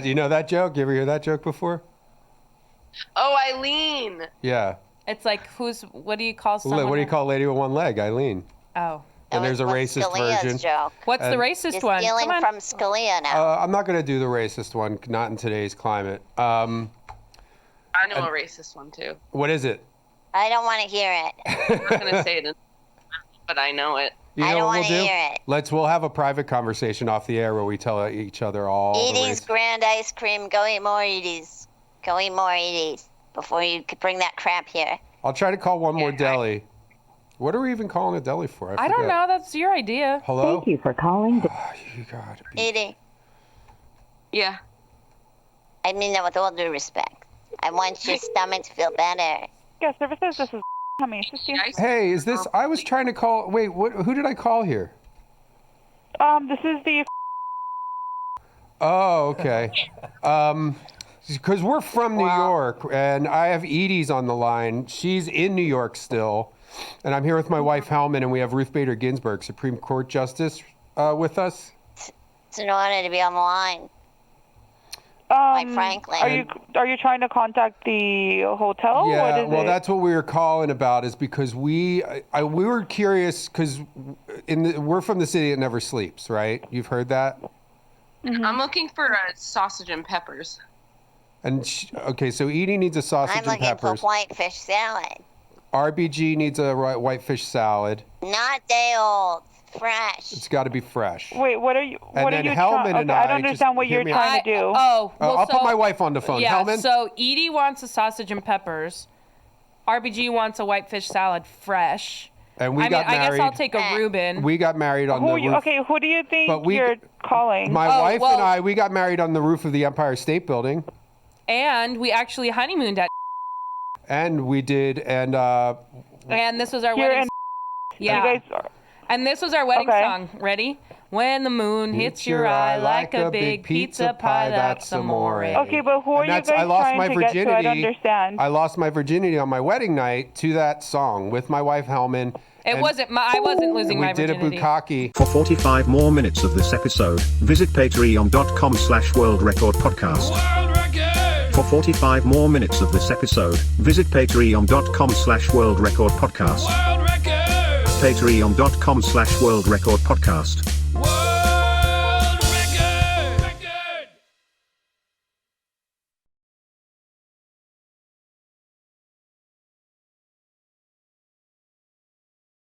Speaker 3: You know that joke? You ever hear that joke before?
Speaker 9: Oh, Eileen.
Speaker 3: Yeah.
Speaker 2: It's like, what do you call someone?
Speaker 3: What do you call a lady with one leg? Eileen.
Speaker 2: Oh.
Speaker 3: And there's a racist
Speaker 5: Scalia's
Speaker 3: version.
Speaker 5: Joke.
Speaker 2: What's the racist
Speaker 5: You're
Speaker 2: one?
Speaker 5: stealing from Scalia now.
Speaker 3: I'm not going to do the racist one, not in today's climate.
Speaker 9: I know a racist one, too.
Speaker 3: What is it?
Speaker 5: I don't want to hear it.
Speaker 9: I'm not going to say it, but I know it.
Speaker 3: You know
Speaker 5: I don't
Speaker 3: what
Speaker 5: want to
Speaker 3: we'll do?
Speaker 5: hear it.
Speaker 3: We'll have a private conversation off the air where we tell each other all
Speaker 5: Edie's grand ice cream. Go eat more Edie's. Go eat more Edie's before you could bring that crap here.
Speaker 3: I'll try to call one more deli. What are we even calling a deli for?
Speaker 2: I don't know. That's your idea.
Speaker 3: Hello?
Speaker 11: Thank you for calling.
Speaker 3: You gotta be...
Speaker 5: Edie,
Speaker 9: Yeah.
Speaker 5: I mean that with all due respect. I want your stomach to feel better.
Speaker 10: Yeah, services, this is how may I assist you?
Speaker 3: Hey, is this... I was trying to call... Wait, who did I call here?
Speaker 10: This is the...
Speaker 3: Oh, okay. Because we're from New York, and I have Edie's on the line. She's in New York still. And I'm here with my wife, Hellman, and we have Ruth Bader Ginsburg, Supreme Court Justice, with us.
Speaker 5: It's an honor to be on the line. Quite frankly.
Speaker 10: Are you trying to contact the hotel?
Speaker 3: Yeah,
Speaker 10: What is it?
Speaker 3: That's what we were calling about, is because we were curious, because we're from the city that never sleeps, right? You've heard that?
Speaker 9: Mm-hmm. I'm looking for sausage and peppers.
Speaker 3: And okay, so Edie needs a sausage
Speaker 5: I'm
Speaker 3: and
Speaker 5: looking for
Speaker 3: peppers.
Speaker 5: whitefish salad.
Speaker 3: RBG needs a whitefish salad.
Speaker 5: Not day old. Fresh.
Speaker 3: It's got to be fresh.
Speaker 10: Wait, what are you?
Speaker 3: And
Speaker 10: What
Speaker 3: then
Speaker 10: are you
Speaker 3: Hellman and
Speaker 10: I don't
Speaker 3: I
Speaker 10: understand
Speaker 3: just
Speaker 10: what you're
Speaker 3: hear me
Speaker 10: trying to do.
Speaker 3: I'll put my wife on the phone.
Speaker 2: Yeah,
Speaker 3: Hellman?
Speaker 2: so Edie wants a sausage and peppers. RBG wants a whitefish salad fresh.
Speaker 3: And we
Speaker 2: I
Speaker 3: got married.
Speaker 2: I guess I'll take a Reuben.
Speaker 3: We got married on the roof.
Speaker 10: Okay, who do you think
Speaker 3: But we-
Speaker 10: you're calling?
Speaker 3: My wife and I, we got married on the roof of the Empire State Building.
Speaker 2: And we actually honeymooned at.
Speaker 3: And we did, and
Speaker 2: this was our
Speaker 10: Here
Speaker 2: wedding.
Speaker 10: in-
Speaker 2: Yeah.
Speaker 10: You guys
Speaker 2: And this was our wedding
Speaker 10: Okay.
Speaker 2: song. Ready? When the moon hits your eye like a big pizza pie, that's amore.
Speaker 10: Okay, but who are you guys
Speaker 3: I lost
Speaker 10: trying
Speaker 3: my
Speaker 10: to get to? I don't
Speaker 3: virginity.
Speaker 10: understand.
Speaker 3: I lost my virginity on my wedding night to that song with my wife Hellman.
Speaker 2: It wasn't I wasn't losing my
Speaker 3: We did a
Speaker 2: virginity.
Speaker 3: bukkake.
Speaker 12: For 45 more minutes of this episode, visit patreon.com/worldrecordpodcast. For 45 more minutes of this episode, visit patreon.com/worldrecordpodcast. Patreon.com/worldrecordpodcast.